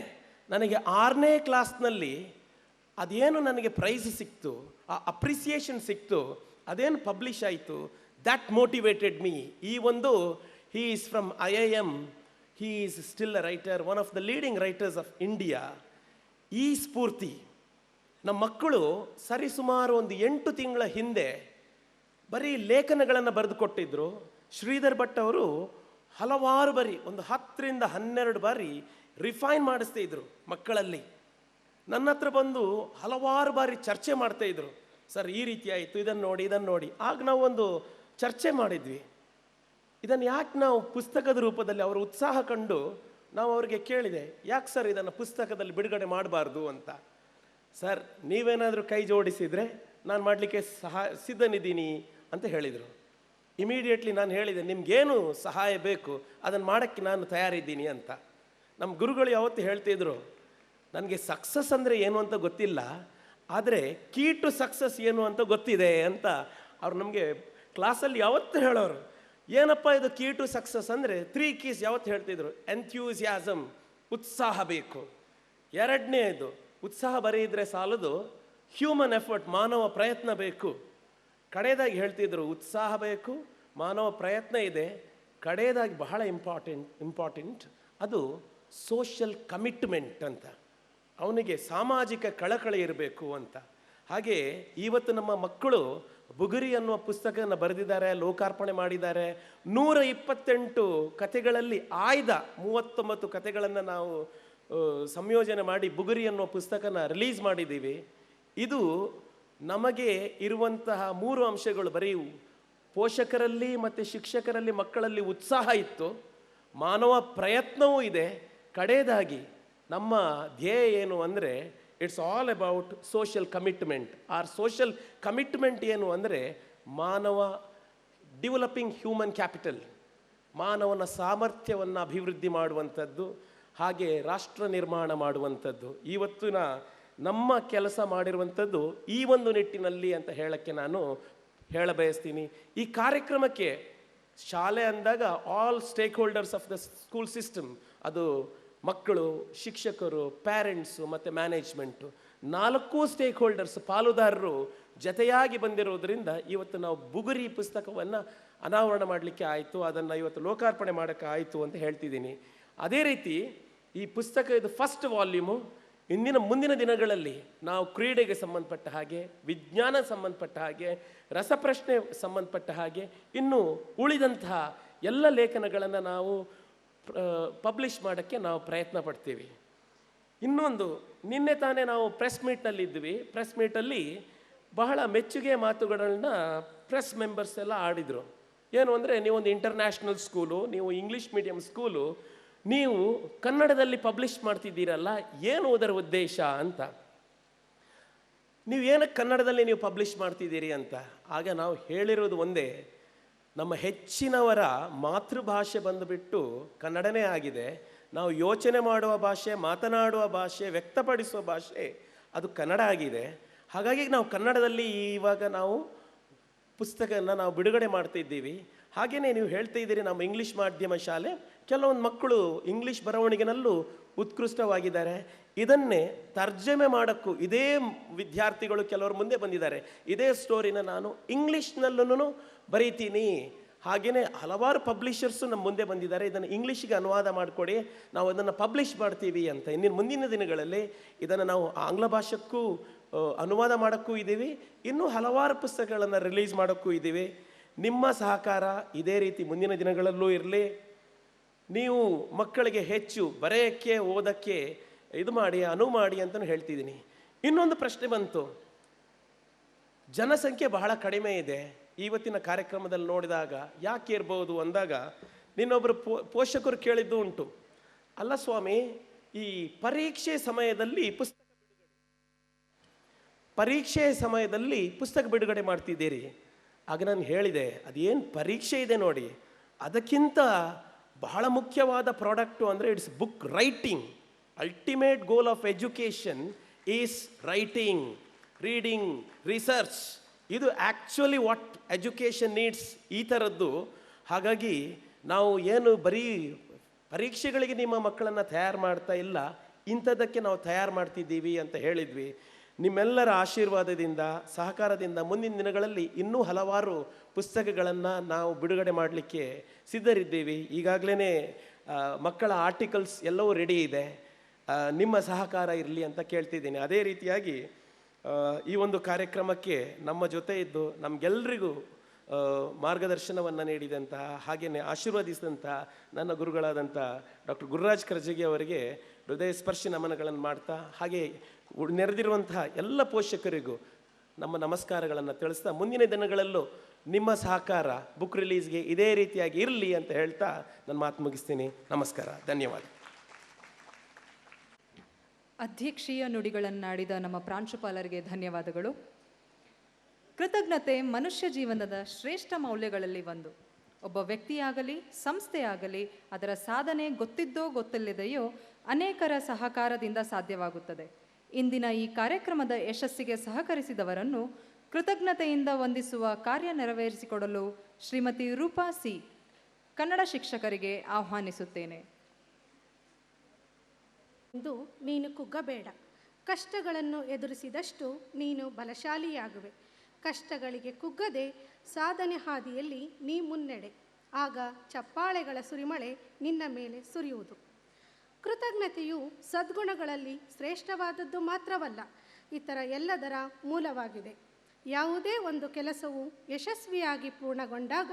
ನನಗೆ 6ನೇ ಕ್ಲಾಸ್ನಲ್ಲಿ ಅದೇನು ನನಗೆ ಪ್ರೈಸ್ ಸಿಕ್ತು, ಆ ಅಪ್ರಿಸಿಯೇಷನ್ ಸಿಕ್ತು, ಅದೇನು ಪಬ್ಲಿಷ್ ಆಯಿತು, ದ್ಯಾಟ್ ಮೋಟಿವೇಟೆಡ್ ಮೀ. ಈ ಒಂದು he is from IIM, he is still a writer, one of the leading writers of India. ಈ ಸ್ಫೂರ್ತಿ ನಮ್ಮ ಮಕ್ಕಳು ಸರಿಸುಮಾರು ಒಂದು 8 ತಿಂಗಳ ಹಿಂದೆ ಬರೀ ಲೇಖನಗಳನ್ನು ಬರೆದು ಕೊಟ್ಟಿದ್ದರು. ಶ್ರೀಧರ್ ಭಟ್ ಅವರು ಹಲವಾರು ಬಾರಿ, ಒಂದು 10ರಿಂದ 12 ಬಾರಿ ರಿಫೈನ್ ಮಾಡಿಸ್ತಾ ಇದ್ರು ಮಕ್ಕಳಲ್ಲಿ. ನನ್ನ ಹತ್ರ ಬಂದು ಹಲವಾರು ಬಾರಿ ಚರ್ಚೆ ಮಾಡ್ತಾ ಇದ್ರು, ಸರ್ ಈ ರೀತಿ ಆಯಿತು, ಇದನ್ನು ನೋಡಿ, ಇದನ್ನು ನೋಡಿ. ಆಗ ನಾವು ಒಂದು ಚರ್ಚೆ ಮಾಡಿದ್ವಿ, ಇದನ್ನು ಯಾಕೆ ನಾವು ಪುಸ್ತಕದ ರೂಪದಲ್ಲಿ ಅವರ ಉತ್ಸಾಹ ಕಂಡು ನಾವು ಅವರಿಗೆ ಕೇಳಿದೆ, ಯಾಕೆ ಸರ್ ಇದನ್ನು ಪುಸ್ತಕದಲ್ಲಿ ಬಿಡುಗಡೆ ಮಾಡಬಾರ್ದು ಅಂತ. ಸರ್ ನೀವೇನಾದರೂ ಕೈ ಜೋಡಿಸಿದರೆ ನಾನು ಮಾಡಲಿಕ್ಕೆ ಸಿದ್ಧನಿದ್ದೀನಿ ಅಂತ ಹೇಳಿದರು. ಇಮಿಡಿಯೇಟ್ಲಿ ನಾನು ಹೇಳಿದೆ, ನಿಮಗೇನು ಸಹಾಯ ಬೇಕು ಅದನ್ನು ಮಾಡೋಕ್ಕೆ ನಾನು ತಯಾರಿದ್ದೀನಿ ಅಂತ. ನಮ್ಮ ಗುರುಗಳು ಯಾವತ್ತು ಹೇಳ್ತಿದ್ರು, ನನಗೆ ಸಕ್ಸಸ್ ಅಂದರೆ ಏನು ಅಂತ ಗೊತ್ತಿಲ್ಲ, ಆದರೆ ಕೀ ಟು ಸಕ್ಸಸ್ ಏನು ಅಂತ ಗೊತ್ತಿದೆ ಅಂತ ಅವ್ರು ನಮಗೆ ಕ್ಲಾಸಲ್ಲಿ ಯಾವತ್ತು ಹೇಳೋರು. ಏನಪ್ಪ ಇದು ಕೀ ಟು ಸಕ್ಸಸ್ ಅಂದರೆ 3 ಕೀಸ್ ಯಾವತ್ತು ಹೇಳ್ತಿದ್ರು. ಎಂಥ್ಯೂಸಿಯಾಸಮ್, ಉತ್ಸಾಹ ಬೇಕು. 2ನೇದು ಉತ್ಸಾಹ ಬರೀದ್ರೆ ಸಾಲದು, ಹ್ಯೂಮನ್ ಎಫರ್ಟ್, ಮಾನವ ಪ್ರಯತ್ನ ಬೇಕು. ಕಡೆಯದಾಗಿ ಹೇಳ್ತಿದ್ರು, ಉತ್ಸಾಹ ಬೇಕು, ಮಾನವ ಪ್ರಯತ್ನ ಇದೆ, ಕಡೆಯದಾಗಿ ಬಹಳ ಇಂಪಾರ್ಟೆಂಟ್ ಅದು ಸೋಷಿಯಲ್ ಕಮಿಟ್ಮೆಂಟ್ ಅಂತ. ಅವನಿಗೆ ಸಾಮಾಜಿಕ ಕಳಕಳಿ ಇರಬೇಕು ಅಂತ. ಹಾಗೆ ಇವತ್ತು ನಮ್ಮ ಮಕ್ಕಳು ಬುಗುರಿ ಅನ್ನುವ ಪುಸ್ತಕವನ್ನು ಬರೆದಿದ್ದಾರೆ, ಲೋಕಾರ್ಪಣೆ ಮಾಡಿದ್ದಾರೆ. 128 ಕಥೆಗಳಲ್ಲಿ ಆಯ್ದ 39 ಕಥೆಗಳನ್ನು ನಾವು ಸಂಯೋಜನೆ ಮಾಡಿ ಬುಗುರಿ ಅನ್ನುವ ಪುಸ್ತಕನ ರಿಲೀಸ್ ಮಾಡಿದ್ದೀವಿ. ಇದು ನಮಗೆ ಇರುವಂತಹ 3 ಅಂಶಗಳು, ಬರೀ ಪೋಷಕರಲ್ಲಿ ಮತ್ತು ಶಿಕ್ಷಕರಲ್ಲಿ, ಮಕ್ಕಳಲ್ಲಿ ಉತ್ಸಾಹ ಇತ್ತು, ಮಾನವ ಪ್ರಯತ್ನವೂ ಇದೆ, ಕಡೆಯದಾಗಿ ನಮ್ಮ ಧ್ಯೇಯ ಏನು ಅಂದರೆ it's all about social commitment. Our social commitment ಏನು ಅಂದರೆ ಮಾನವ ಡೆವಲಪಿಂಗ್ ಹ್ಯೂಮನ್ ಕ್ಯಾಪಿಟಲ್, ಮಾನವನ ಸಾಮರ್ಥ್ಯವನ್ನು ಅಭಿವೃದ್ಧಿ ಮಾಡುವಂಥದ್ದು, ಹಾಗೆ ರಾಷ್ಟ್ರ ನಿರ್ಮಾಣ ಮಾಡುವಂಥದ್ದು. ಇವತ್ತಿನ ನಮ್ಮ ಕೆಲಸ ಮಾಡಿರುವಂಥದ್ದು ಈ ಒಂದು ನಿಟ್ಟಿನಲ್ಲಿ ಅಂತ ಹೇಳಕ್ಕೆ ನಾನು ಹೇಳಬಯಸ್ತೀನಿ. ಈ ಕಾರ್ಯಕ್ರಮಕ್ಕೆ ಶಾಲೆ ಅಂದಾಗ all stake holders of the school system, ಅದು ಮಕ್ಕಳು, ಶಿಕ್ಷಕರು, ಪ್ಯಾರೆಂಟ್ಸು ಮತ್ತು ಮ್ಯಾನೇಜ್ಮೆಂಟು, 4 ಸ್ಟೇಕ್ ಹೋಲ್ಡರ್ಸ್, ಪಾಲುದಾರರು ಜತೆಯಾಗಿ ಬಂದಿರೋದ್ರಿಂದ ಇವತ್ತು ನಾವು ಬುಗುರಿ ಪುಸ್ತಕವನ್ನು ಅನಾವರಣ ಮಾಡಲಿಕ್ಕೆ ಆಯಿತು, ಅದನ್ನು ಇವತ್ತು ಲೋಕಾರ್ಪಣೆ ಮಾಡೋಕ್ಕೆ ಆಯಿತು ಅಂತ ಹೇಳ್ತಿದ್ದೀನಿ. ಅದೇ ರೀತಿ ಈ ಪುಸ್ತಕ ಇದು ಫಸ್ಟ್ ವಾಲ್ಯೂಮು. ಮುಂದಿನ ದಿನಗಳಲ್ಲಿ ನಾವು ಕ್ರೀಡೆಗೆ ಸಂಬಂಧಪಟ್ಟ ಹಾಗೆ, ವಿಜ್ಞಾನ ಸಂಬಂಧಪಟ್ಟ ಹಾಗೆ, ರಸಪ್ರಶ್ನೆ ಸಂಬಂಧಪಟ್ಟ ಹಾಗೆ, ಇನ್ನು ಉಳಿದಂತಹ ಎಲ್ಲ ಲೇಖನಗಳನ್ನು ನಾವು ಪಬ್ಲಿಷ್ ಮಾಡೋಕ್ಕೆ ನಾವು ಪ್ರಯತ್ನ ಪಡ್ತೀವಿ. ಇನ್ನೊಂದು, ನಿನ್ನೆ ತಾನೇ ನಾವು ಪ್ರೆಸ್ ಮೀಟ್ನಲ್ಲಿದ್ವಿ. ಪ್ರೆಸ್ ಮೀಟಲ್ಲಿ ಬಹಳ ಮೆಚ್ಚುಗೆ ಮಾತುಗಳನ್ನ ಪ್ರೆಸ್ ಮೆಂಬರ್ಸ್ ಎಲ್ಲ ಆಡಿದರು. ಏನು ಅಂದರೆ, ನೀವೊಂದು ಇಂಟರ್ನ್ಯಾಷನಲ್ ಸ್ಕೂಲು, ನೀವು ಇಂಗ್ಲೀಷ್ ಮೀಡಿಯಂ ಸ್ಕೂಲು, ನೀವು ಕನ್ನಡದಲ್ಲಿ ಪಬ್ಲಿಷ್ ಮಾಡ್ತಿದ್ದೀರಲ್ಲ, ಏನು ಅದರ ಉದ್ದೇಶ ಅಂತ. ನೀವು ಏನಕ್ಕೆ ಕನ್ನಡದಲ್ಲಿ ನೀವು ಪಬ್ಲಿಷ್ ಮಾಡ್ತಿದ್ದೀರಿ ಅಂತ. ಆಗ ನಾವು ಹೇಳಿರೋದು ಒಂದೇ, ನಮ್ಮ ಹೆಚ್ಚಿನವರ ಮಾತೃಭಾಷೆ ಬಂದುಬಿಟ್ಟು ಕನ್ನಡನೇ ಆಗಿದೆ. ನಾವು ಯೋಚನೆ ಮಾಡುವ ಭಾಷೆ, ಮಾತನಾಡುವ ಭಾಷೆ, ವ್ಯಕ್ತಪಡಿಸುವ ಭಾಷೆ ಅದು ಕನ್ನಡ ಆಗಿದೆ. ಹಾಗಾಗಿ ನಾವು ಕನ್ನಡದಲ್ಲಿ ಇವಾಗ ನಾವು ಪುಸ್ತಕವನ್ನು ನಾವು ಬಿಡುಗಡೆ ಮಾಡ್ತಿದ್ದೀವಿ. ಹಾಗೆಯೇ ನೀವು ಹೇಳ್ತಾ ಇದ್ದೀರಿ ನಮ್ಮ ಇಂಗ್ಲೀಷ್ ಮಾಧ್ಯಮ ಶಾಲೆ, ಕೆಲವೊಂದು ಮಕ್ಕಳು ಇಂಗ್ಲೀಷ್ ಬರವಣಿಗೆನಲ್ಲೂ ಉತ್ಕೃಷ್ಟವಾಗಿದ್ದಾರೆ. ಇದನ್ನೇ ತರ್ಜಮೆ ಮಾಡೋಕ್ಕೂ ಇದೇ ವಿದ್ಯಾರ್ಥಿಗಳು ಕೆಲವರು ಮುಂದೆ ಬಂದಿದ್ದಾರೆ. ಇದೇ ಸ್ಟೋರಿನ ನಾನು ಇಂಗ್ಲೀಷ್ನಲ್ಲೂ ಬರೀತೀನಿ. ಹಾಗೆಯೇ ಹಲವಾರು ಪಬ್ಲಿಷರ್ಸು ನಮ್ಮ ಮುಂದೆ ಬಂದಿದ್ದಾರೆ, ಇದನ್ನು ಇಂಗ್ಲೀಷಿಗೆ ಅನುವಾದ ಮಾಡಿಕೊಡಿ, ನಾವು ಅದನ್ನು ಪಬ್ಲಿಷ್ ಮಾಡ್ತೀವಿ ಅಂತ. ಮುಂದಿನ ದಿನಗಳಲ್ಲಿ ಇದನ್ನು ನಾವು ಆಂಗ್ಲ ಭಾಷೆಗೂ ಅನುವಾದ ಮಾಡೋಕ್ಕೂ ಇದ್ದೀವಿ, ಇನ್ನೂ ಹಲವಾರು ಪುಸ್ತಕಗಳನ್ನು ರಿಲೀಸ್ ಮಾಡೋಕ್ಕೂ ಇದ್ದೀವಿ. ನಿಮ್ಮ ಸಹಕಾರ ಇದೇ ರೀತಿ ಮುಂದಿನ ದಿನಗಳಲ್ಲೂ ಇರಲಿ. ನೀವು ಮಕ್ಕಳಿಗೆ ಹೆಚ್ಚು ಬರೆಯೋಕ್ಕೆ, ಓದೋಕ್ಕೆ ಇದು ಮಾಡಿ, ಅನುವು ಮಾಡಿ ಅಂತಲೂ ಹೇಳ್ತಿದ್ದೀನಿ. ಇನ್ನೊಂದು ಪ್ರಶ್ನೆ ಬಂತು, ಜನಸಂಖ್ಯೆ ಬಹಳ ಕಡಿಮೆ ಇದೆ, ಇವತ್ತಿನ ಕಾರ್ಯಕ್ರಮದಲ್ಲಿ ನೋಡಿದಾಗ ಯಾಕೆ ಇರ್ಬೋದು ಅಂದಾಗ ನಿನ್ನೊಬ್ಬರು ಪೋಷಕರು ಕೇಳಿದ್ದು ಉಂಟು, ಅಲ್ಲ ಸ್ವಾಮಿ, ಈ ಪರೀಕ್ಷೆ ಸಮಯದಲ್ಲಿ ಪುಸ್ತಕ ಬಿಡುಗಡೆ ಮಾಡ್ತಿದ್ದೀರಿ. ಆಗ ನಾನು ಹೇಳಿದೆ, ಅದೇನು ಪರೀಕ್ಷೆ ಇದೆ ನೋಡಿ, ಅದಕ್ಕಿಂತ ಬಹಳ ಮುಖ್ಯವಾದ ಪ್ರಾಡಕ್ಟು ಅಂದರೆ it's book writing. Ultimate goal of education is writing, reading, research. ಇದು ಆ್ಯಕ್ಚುಲಿ ವಾಟ್ ಎಜುಕೇಷನ್ ನೀಡ್ಸ್, ಈ ಥರದ್ದು. ಹಾಗಾಗಿ ನಾವು ಏನು ಬರೀ ಪರೀಕ್ಷೆಗಳಿಗೆ ನಿಮ್ಮ ಮಕ್ಕಳನ್ನು ತಯಾರು ಮಾಡ್ತಾ ಇಲ್ಲ, ಇಂಥದ್ದಕ್ಕೆ ನಾವು ತಯಾರು ಮಾಡ್ತಿದ್ದೀವಿ ಅಂತ ಹೇಳಿದ್ವಿ. ನಿಮ್ಮೆಲ್ಲರ ಆಶೀರ್ವಾದದಿಂದ, ಸಹಕಾರದಿಂದ ಮುಂದಿನ ದಿನಗಳಲ್ಲಿ ಇನ್ನೂ ಹಲವಾರು ಪುಸ್ತಕಗಳನ್ನು ನಾವು ಬಿಡುಗಡೆ ಮಾಡಲಿಕ್ಕೆ ಸಿದ್ಧರಿದ್ದೀವಿ. ಈಗಾಗಲೇ ಮಕ್ಕಳ ಆರ್ಟಿಕಲ್ಸ್ ಎಲ್ಲವೂ ರೆಡಿ ಇದೆ. ನಿಮ್ಮ ಸಹಕಾರ ಇರಲಿ ಅಂತ ಕೇಳ್ತಿದ್ದೀನಿ. ಅದೇ ರೀತಿಯಾಗಿ ಈ ಒಂದು ಕಾರ್ಯಕ್ರಮಕ್ಕೆ ನಮ್ಮ ಜೊತೆ ಇದ್ದು ನಮಗೆಲ್ಲರಿಗೂ ಮಾರ್ಗದರ್ಶನವನ್ನು ನೀಡಿದಂತಹ, ಹಾಗೆಯೇ ಆಶೀರ್ವದಿಸಿದಂತಹ ನನ್ನ ಗುರುಗಳಾದಂಥ ಡಾಕ್ಟರ್ ಗುರುರಾಜ್ ಕರ್ಜಗಿ ಅವರಿಗೆ ಹೃದಯ ಸ್ಪರ್ಶಿ ನಮನಗಳನ್ನು ಮಾಡ್ತಾ, ಹಾಗೆ ನೆರೆದಿರುವಂತಹ ಎಲ್ಲ ಪೋಷಕರಿಗೂ ನಮ್ಮ ನಮಸ್ಕಾರಗಳನ್ನು ತಿಳಿಸ್ತಾ, ಮುಂದಿನ ದಿನಗಳಲ್ಲೂ ನಿಮ್ಮ ಸಹಕಾರ ಬುಕ್ ರಿಲೀಸ್ಗೆ ಇದೇ ರೀತಿಯಾಗಿ ಇರಲಿ ಅಂತ ಹೇಳ್ತಾ ನನ್ನ ಮಾತು ಮುಗಿಸ್ತೀನಿ. ನಮಸ್ಕಾರ, ಧನ್ಯವಾದ. ಅಧ್ಯಕ್ಷೀಯ ನುಡಿಗಳನ್ನಾಡಿದ ನಮ್ಮ ಪ್ರಾಂಶುಪಾಲರಿಗೆ ಧನ್ಯವಾದಗಳು. ಕೃತಜ್ಞತೆ ಮನುಷ್ಯ ಜೀವನದ ಶ್ರೇಷ್ಠ ಮೌಲ್ಯಗಳಲ್ಲಿ ಒಂದು. ಒಬ್ಬ ವ್ಯಕ್ತಿಯಾಗಲಿ ಸಂಸ್ಥೆಯಾಗಲಿ ಅದರ ಸಾಧನೆ ಗೊತ್ತಿದ್ದೋ ಗೊತ್ತಿಲ್ಲದೆಯೋ ಅನೇಕರ ಸಹಕಾರದಿಂದ ಸಾಧ್ಯವಾಗುತ್ತದೆ. ಇಂದಿನ ಈ ಕಾರ್ಯಕ್ರಮದ ಯಶಸ್ಸಿಗೆ ಸಹಕರಿಸಿದವರನ್ನು ಕೃತಜ್ಞತೆಯಿಂದ ವಂದಿಸುವ ಕಾರ್ಯ ನೆರವೇರಿಸಿಕೊಡಲು ಶ್ರೀಮತಿ ರೂಪಾ ಸಿ, ಕನ್ನಡ ಶಿಕ್ಷಕರಿಗೆ ಆಹ್ವಾನಿಸುತ್ತೇನೆ. ಎಂದು ನೀನು ಕುಗ್ಗಬೇಡ. ಕಷ್ಟಗಳನ್ನು ಎದುರಿಸಿದಷ್ಟು ನೀನು ಬಲಶಾಲಿಯಾಗುವೆ. ಕಷ್ಟಗಳಿಗೆ ಕುಗ್ಗದೆ ಸಾಧನೆ ಹಾದಿಯಲ್ಲಿ ನೀ ಮುನ್ನಡೆ. ಆಗ ಚಪ್ಪಾಳೆಗಳ ಸುರಿಮಳೆ ನಿನ್ನ ಮೇಲೆ ಸುರಿಯುವುದು. ಕೃತಜ್ಞತೆಯು ಸದ್ಗುಣಗಳಲ್ಲಿ ಶ್ರೇಷ್ಠವಾದದ್ದು ಮಾತ್ರವಲ್ಲ, ಇತರ ಎಲ್ಲದರ ಮೂಲವಾಗಿದೆ. ಯಾವುದೇ ಒಂದು ಕೆಲಸವು ಯಶಸ್ವಿಯಾಗಿ ಪೂರ್ಣಗೊಂಡಾಗ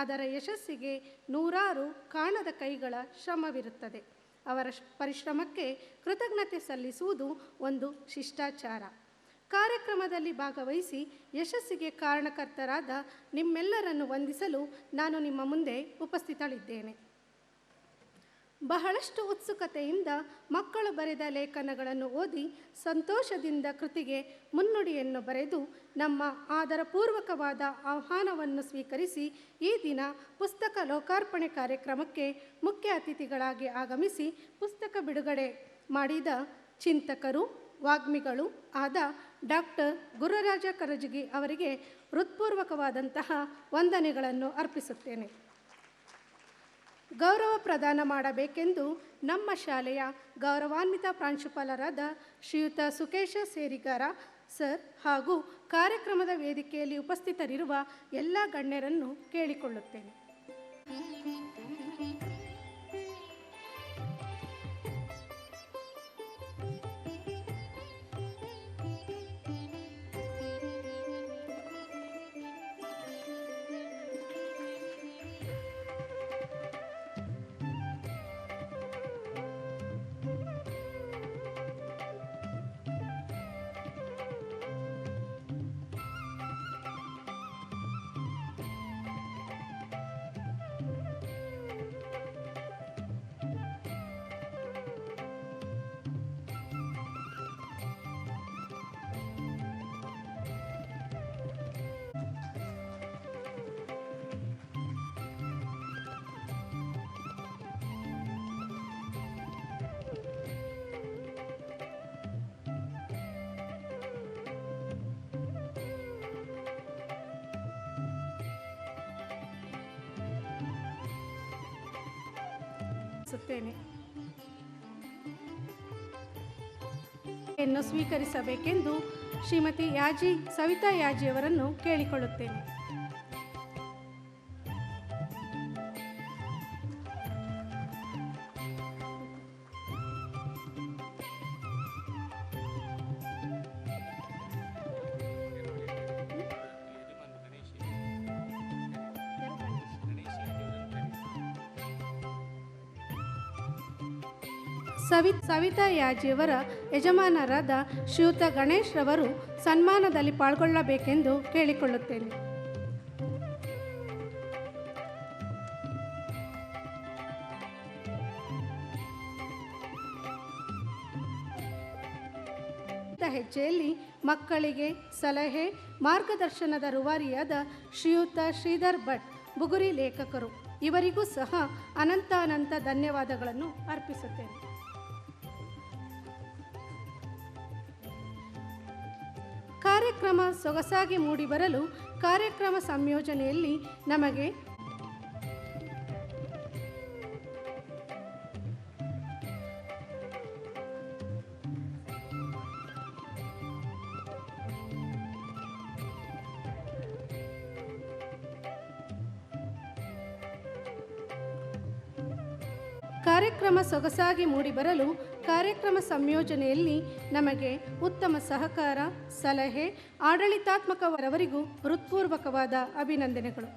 ಅದರ ಯಶಸ್ಸಿಗೆ ನೂರಾರು ಕಾಣದ ಕೈಗಳ ಶ್ರಮವಿರುತ್ತದೆ. ಅವರ ಪರಿಶ್ರಮಕ್ಕೆ ಕೃತಜ್ಞತೆ ಸಲ್ಲಿಸುವುದು ಒಂದು ಶಿಷ್ಟಾಚಾರ. ಕಾರ್ಯಕ್ರಮದಲ್ಲಿ ಭಾಗವಹಿಸಿ ಯಶಸ್ಸಿಗೆ ಕಾರಣಕರ್ತರಾದ ನಿಮ್ಮೆಲ್ಲರನ್ನು ವಂದಿಸಲು ನಾನು ನಿಮ್ಮ ಮುಂದೆ ಉಪಸ್ಥಿತಳಿದ್ದೇನೆ. ಬಹಳಷ್ಟು ಉತ್ಸುಕತೆಯಿಂದ ಮಕ್ಕಳು ಬರೆದ ಲೇಖನಗಳನ್ನು ಓದಿ ಸಂತೋಷದಿಂದ ಕೃತಿಗೆ ಮುನ್ನುಡಿಯನ್ನು ಬರೆದು ನಮ್ಮ ಆದರಪೂರ್ವಕವಾದ ಆಹ್ವಾನವನ್ನು ಸ್ವೀಕರಿಸಿ ಈ ದಿನ ಪುಸ್ತಕ ಲೋಕಾರ್ಪಣೆ ಕಾರ್ಯಕ್ರಮಕ್ಕೆ ಮುಖ್ಯ ಅತಿಥಿಗಳಾಗಿ ಆಗಮಿಸಿ ಪುಸ್ತಕ ಬಿಡುಗಡೆ ಮಾಡಿದ ಚಿಂತಕರು, ವಾಗ್ಮಿಗಳು ಆದ ಡಾಕ್ಟರ್ ಗುರುರಾಜ ಕರಜಗಿ ಅವರಿಗೆ ಹೃತ್ಪೂರ್ವಕವಾದಂತಹ ವಂದನೆಗಳನ್ನು ಅರ್ಪಿಸುತ್ತೇನೆ. ಗೌರವ ಪ್ರದಾನ ಮಾಡಬೇಕೆಂದು ನಮ್ಮ ಶಾಲೆಯ ಗೌರವಾನ್ವಿತ ಪ್ರಾಂಶುಪಾಲರಾದ ಶ್ರೀಯುತ ಸುಕೇಶ ಸೇರಿಗಾರ ಸರ್ ಹಾಗೂ ಕಾರ್ಯಕ್ರಮದ ವೇದಿಕೆಯಲ್ಲಿ ಉಪಸ್ಥಿತರಿರುವ ಎಲ್ಲ ಗಣ್ಯರನ್ನು ಕೇಳಿಕೊಳ್ಳುತ್ತೇನೆ. ಸ್ವೀಕರಿಸಬೇಕೆಂದು ಶ್ರೀಮತಿ ಸವಿತಾ ಯಾಜಿಯವರನ್ನು ಕೇಳಿಕೊಳ್ಳುತ್ತೇನೆ. ಸವಿತಾ ಯಾಜಿಯವರ ಯಜಮಾನರಾದ ಶ್ರೀಯುತ ಗಣೇಶ್ ರವರು ಸನ್ಮಾನದಲ್ಲಿ ಪಾಲ್ಗೊಳ್ಳಬೇಕೆಂದು ಕೇಳಿಕೊಳ್ಳುತ್ತೇನೆ. ಇತ್ತ ಹೆಜ್ಜೆಯಲ್ಲಿ ಮಕ್ಕಳಿಗೆ ಸಲಹೆ ಮಾರ್ಗದರ್ಶನದ ರೂವಾರಿಯಾದ ಶ್ರೀಯುತ ಶ್ರೀಧರ್ ಭಟ್ ಬುಗುರಿ ಲೇಖಕರು, ಇವರಿಗೂ ಸಹ ಅನಂತ ಧನ್ಯವಾದಗಳನ್ನು ಅರ್ಪಿಸುತ್ತೇನೆ. ಕಾರ್ಯಕ್ರಮ ಸೊಗಸಾಗಿ ಮೂಡಿಬರಲು ಕಾರ್ಯಕ್ರಮ ಸಂಯೋಜನೆಯಲ್ಲಿ ನಮಗೆ ಕಾರ್ಯಕ್ರಮ ಸಂಯೋಜನೆಯಲ್ಲಿ ನಮಗೆ ಉತ್ತಮ ಸಹಕಾರ, ಸಲಹೆ, ಆಡಳಿತಾತ್ಮಕವರವರಿಗೂ ಹೃತ್ಪೂರ್ವಕವಾದ ಅಭಿನಂದನೆಗಳು.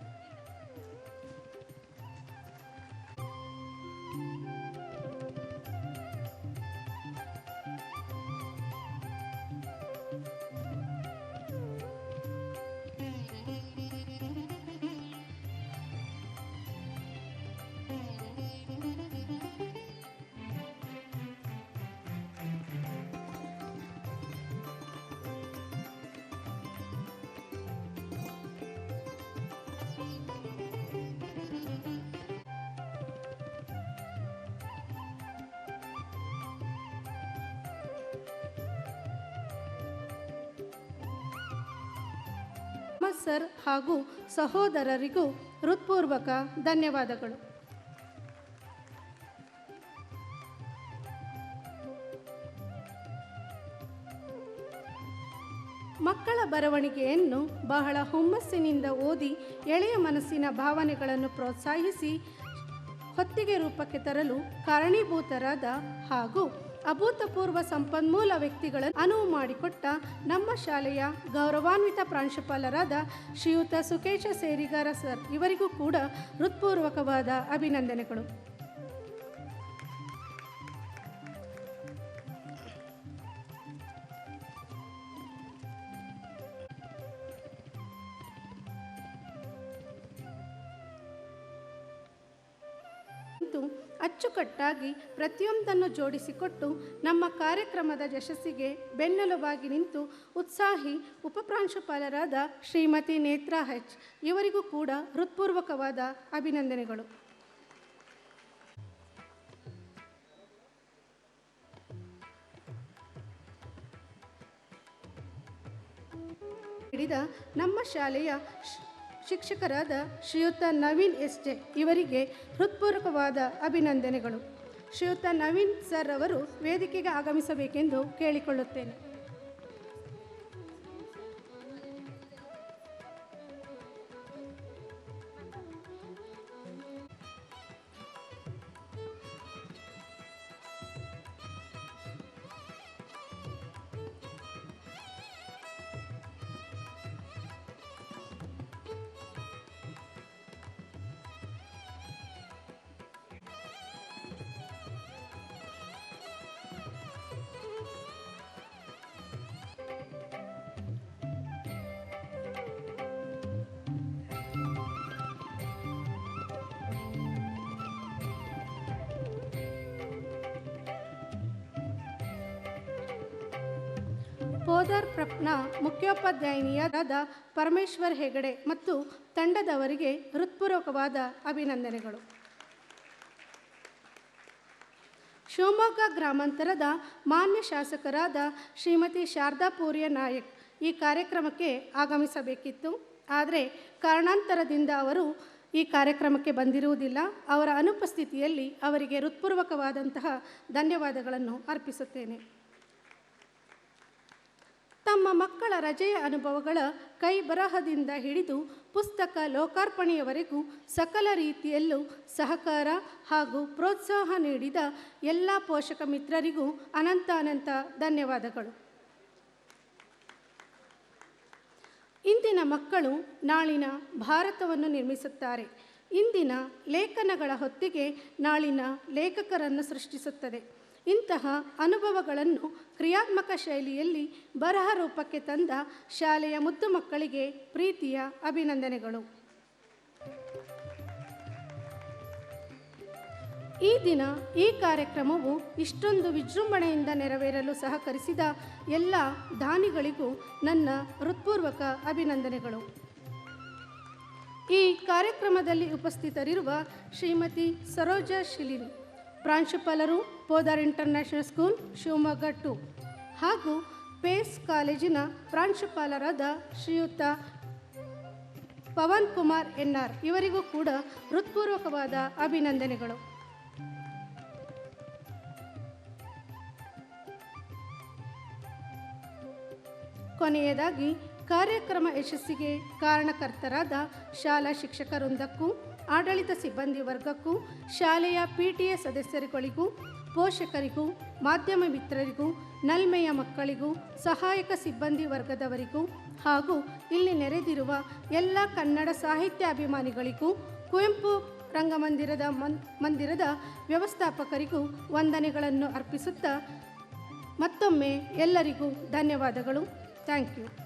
ಸರ್ ಹಾಗೂ ಸಹೋದರರಿಗೂ ಹೃತ್ಪೂರ್ವಕ ಧನ್ಯವಾದಗಳು. ಮಕ್ಕಳ ಬರವಣಿಗೆಯನ್ನು ಬಹಳ ಹುಮ್ಮಸ್ಸಿನಿಂದ ಓದಿ ಎಳೆಯ ಮನಸ್ಸಿನ ಭಾವನೆಗಳನ್ನು ಪ್ರೋತ್ಸಾಹಿಸಿ ಹೊತ್ತಿಗೆ ರೂಪಕ್ಕೆ ತರಲು ಕಾರಣೀಭೂತರಾದ ಹಾಗೂ ಅಭೂತಪೂರ್ವ ಸಂಪನ್ಮೂಲ ವ್ಯಕ್ತಿಗಳನ್ನು ಅನುವು ಮಾಡಿಕೊಟ್ಟ ನಮ್ಮ ಶಾಲೆಯ ಗೌರವಾನ್ವಿತ ಪ್ರಾಂಶುಪಾಲರಾದ ಶ್ರೀಯುತ ಸುಕೇಶ ಸೇರಿಗಾರ ಸರ್ ಇವರಿಗೂ ಕೂಡ ಹೃತ್ಪೂರ್ವಕವಾದ ಅಭಿನಂದನೆಗಳು. ಅಚ್ಚುಕಟ್ಟಾಗಿ ಪ್ರತಿಯೊಂದನ್ನು ಜೋಡಿಸಿಕೊಟ್ಟು ನಮ್ಮ ಕಾರ್ಯಕ್ರಮದ ಯಶಸ್ಸಿಗೆ ಬೆನ್ನೆಲುಬಾಗಿ ನಿಂತು ಉತ್ಸಾಹಿ ಉಪಪ್ರಾಂಶುಪಾಲರಾದ ಶ್ರೀಮತಿ ನೇತ್ರಾ ಹೆಚ್ ಇವರಿಗೂ ಕೂಡ ಹೃತ್ಪೂರ್ವಕವಾದ ಅಭಿನಂದನೆಗಳು. ಹಿಡಿದ ನಮ್ಮ ಶಾಲೆಯ ಶಿಕ್ಷಕರಾದ ಶ್ರೀಯುತ ನವೀನ್ ಎಸ್ ಜೆ ಇವರಿಗೆ ಹೃತ್ಪೂರ್ವಕವಾದ ಅಭಿನಂದನೆಗಳು. ಶ್ರೀಯುತ ನವೀನ್ ಸರ್ ಅವರು ವೇದಿಕೆಗೆ ಆಗಮಿಸಬೇಕೆಂದು ಕೇಳಿಕೊಳ್ಳುತ್ತೇನೆ. ಪೋದರ್ ಪ್ರಪ್ನ ಮುಖ್ಯೋಪಾಧ್ಯಾಯಿನಿಯಾದ ಪರಮೇಶ್ವರ್ ಹೆಗಡೆ ಮತ್ತು ತಂಡದವರಿಗೆ ಹೃತ್ಪೂರ್ವಕವಾದ ಅಭಿನಂದನೆಗಳು. ಶಿವಮೊಗ್ಗ ಗ್ರಾಮಾಂತರದ ಮಾನ್ಯ ಶಾಸಕರಾದ ಶ್ರೀಮತಿ ಶಾರದಾ ಪೂರ್ಯ ನಾಯಕ್ ಈ ಕಾರ್ಯಕ್ರಮಕ್ಕೆ ಆಗಮಿಸಬೇಕಿತ್ತು. ಆದರೆ ಕಾರಣಾಂತರದಿಂದ ಅವರು ಈ ಕಾರ್ಯಕ್ರಮಕ್ಕೆ ಬಂದಿರುವುದಿಲ್ಲ. ಅವರ ಅನುಪಸ್ಥಿತಿಯಲ್ಲಿ ಅವರಿಗೆ ಹೃತ್ಪೂರ್ವಕವಾದಂತಹ ಧನ್ಯವಾದಗಳನ್ನು ಅರ್ಪಿಸುತ್ತೇನೆ. ತಮ್ಮ ಮಕ್ಕಳ ರಜೆಯ ಅನುಭವಗಳ ಕೈ ಬರಹದಿಂದ ಹಿಡಿದು ಪುಸ್ತಕ ಲೋಕಾರ್ಪಣೆಯವರೆಗೂ ಸಕಲ ರೀತಿಯಲ್ಲೂ ಸಹಕಾರ ಹಾಗೂ ಪ್ರೋತ್ಸಾಹ ನೀಡಿದ ಎಲ್ಲ ಪೋಷಕ ಮಿತ್ರರಿಗೂ ಅನಂತ ಧನ್ಯವಾದಗಳು. ಇಂದಿನ ಮಕ್ಕಳು ನಾಳಿನ ಭಾರತವನ್ನು ನಿರ್ಮಿಸುತ್ತಾರೆ. ಇಂದಿನ ಲೇಖನಗಳ ಹೊತ್ತಿಗೆ ನಾಳಿನ ಲೇಖಕರನ್ನು ಸೃಷ್ಟಿಸುತ್ತದೆ. ಇಂತಹ ಅನುಭವಗಳನ್ನು ಕ್ರಿಯಾತ್ಮಕ ಶೈಲಿಯಲ್ಲಿ ಬರಹ ರೂಪಕ್ಕೆ ತಂದ ಶಾಲೆಯ ಮುದ್ದು ಮಕ್ಕಳಿಗೆ ಪ್ರೀತಿಯ ಅಭಿನಂದನೆಗಳು. ಈ ದಿನ ಈ ಕಾರ್ಯಕ್ರಮವು ಇಷ್ಟೊಂದು ವಿಜೃಂಭಣೆಯಿಂದ ನೆರವೇರಲು ಸಹಕರಿಸಿದ ಎಲ್ಲ ದಾನಿಗಳಿಗೂ ನನ್ನ ಹೃತ್ಪೂರ್ವಕ ಅಭಿನಂದನೆಗಳು. ಈ ಕಾರ್ಯಕ್ರಮದಲ್ಲಿ ಉಪಸ್ಥಿತರಿರುವ ಶ್ರೀಮತಿ ಸರೋಜಾ ಶಿಲಿನ್, ಪ್ರಾಂಶುಪಾಲರು, ಪೋದಾರ್ ಇಂಟರ್ನ್ಯಾಷನಲ್ ಸ್ಕೂಲ್, ಶಿವಮೊಗ್ಗ 2, ಹಾಗೂ ಪೇಸ್ ಕಾಲೇಜಿನ ಪ್ರಾಂಶುಪಾಲರಾದ ಶ್ರೀಯುತ ಪವನ್ ಕುಮಾರ್ NR ಇವರಿಗೂ ಕೂಡ ಹೃತ್ಪೂರ್ವಕವಾದ ಅಭಿನಂದನೆಗಳು. ಕೊನೆಯದಾಗಿ ಕಾರ್ಯಕ್ರಮ ಯಶಸ್ಸಿಗೆ ಕಾರಣಕರ್ತರಾದ ಶಾಲಾ ಶಿಕ್ಷಕ ವೃಂದಕ್ಕೂ, ಆಡಳಿತ ಸಿಬ್ಬಂದಿ ವರ್ಗಕ್ಕೂ, ಶಾಲೆಯ PTA ಸದಸ್ಯರುಗಳಿಗೂ, ಪೋಷಕರಿಗೂ, ಮಾಧ್ಯಮ ಮಿತ್ರರಿಗೂ, ನಲ್ಮೆಯ ಮಕ್ಕಳಿಗೂ, ಸಹಾಯಕ ಸಿಬ್ಬಂದಿ ವರ್ಗದವರಿಗೂ ಹಾಗೂ ಇಲ್ಲಿ ನೆರೆದಿರುವ ಎಲ್ಲ ಕನ್ನಡ ಸಾಹಿತ್ಯ ಅಭಿಮಾನಿಗಳಿಗೂ, ಕುವೆಂಪು ಮಂದಿರದ ವ್ಯವಸ್ಥಾಪಕರಿಗೂ ವಂದನೆಗಳನ್ನು ಅರ್ಪಿಸುತ್ತಾ ಮತ್ತೊಮ್ಮೆ ಎಲ್ಲರಿಗೂ ಧನ್ಯವಾದಗಳು. Thank you.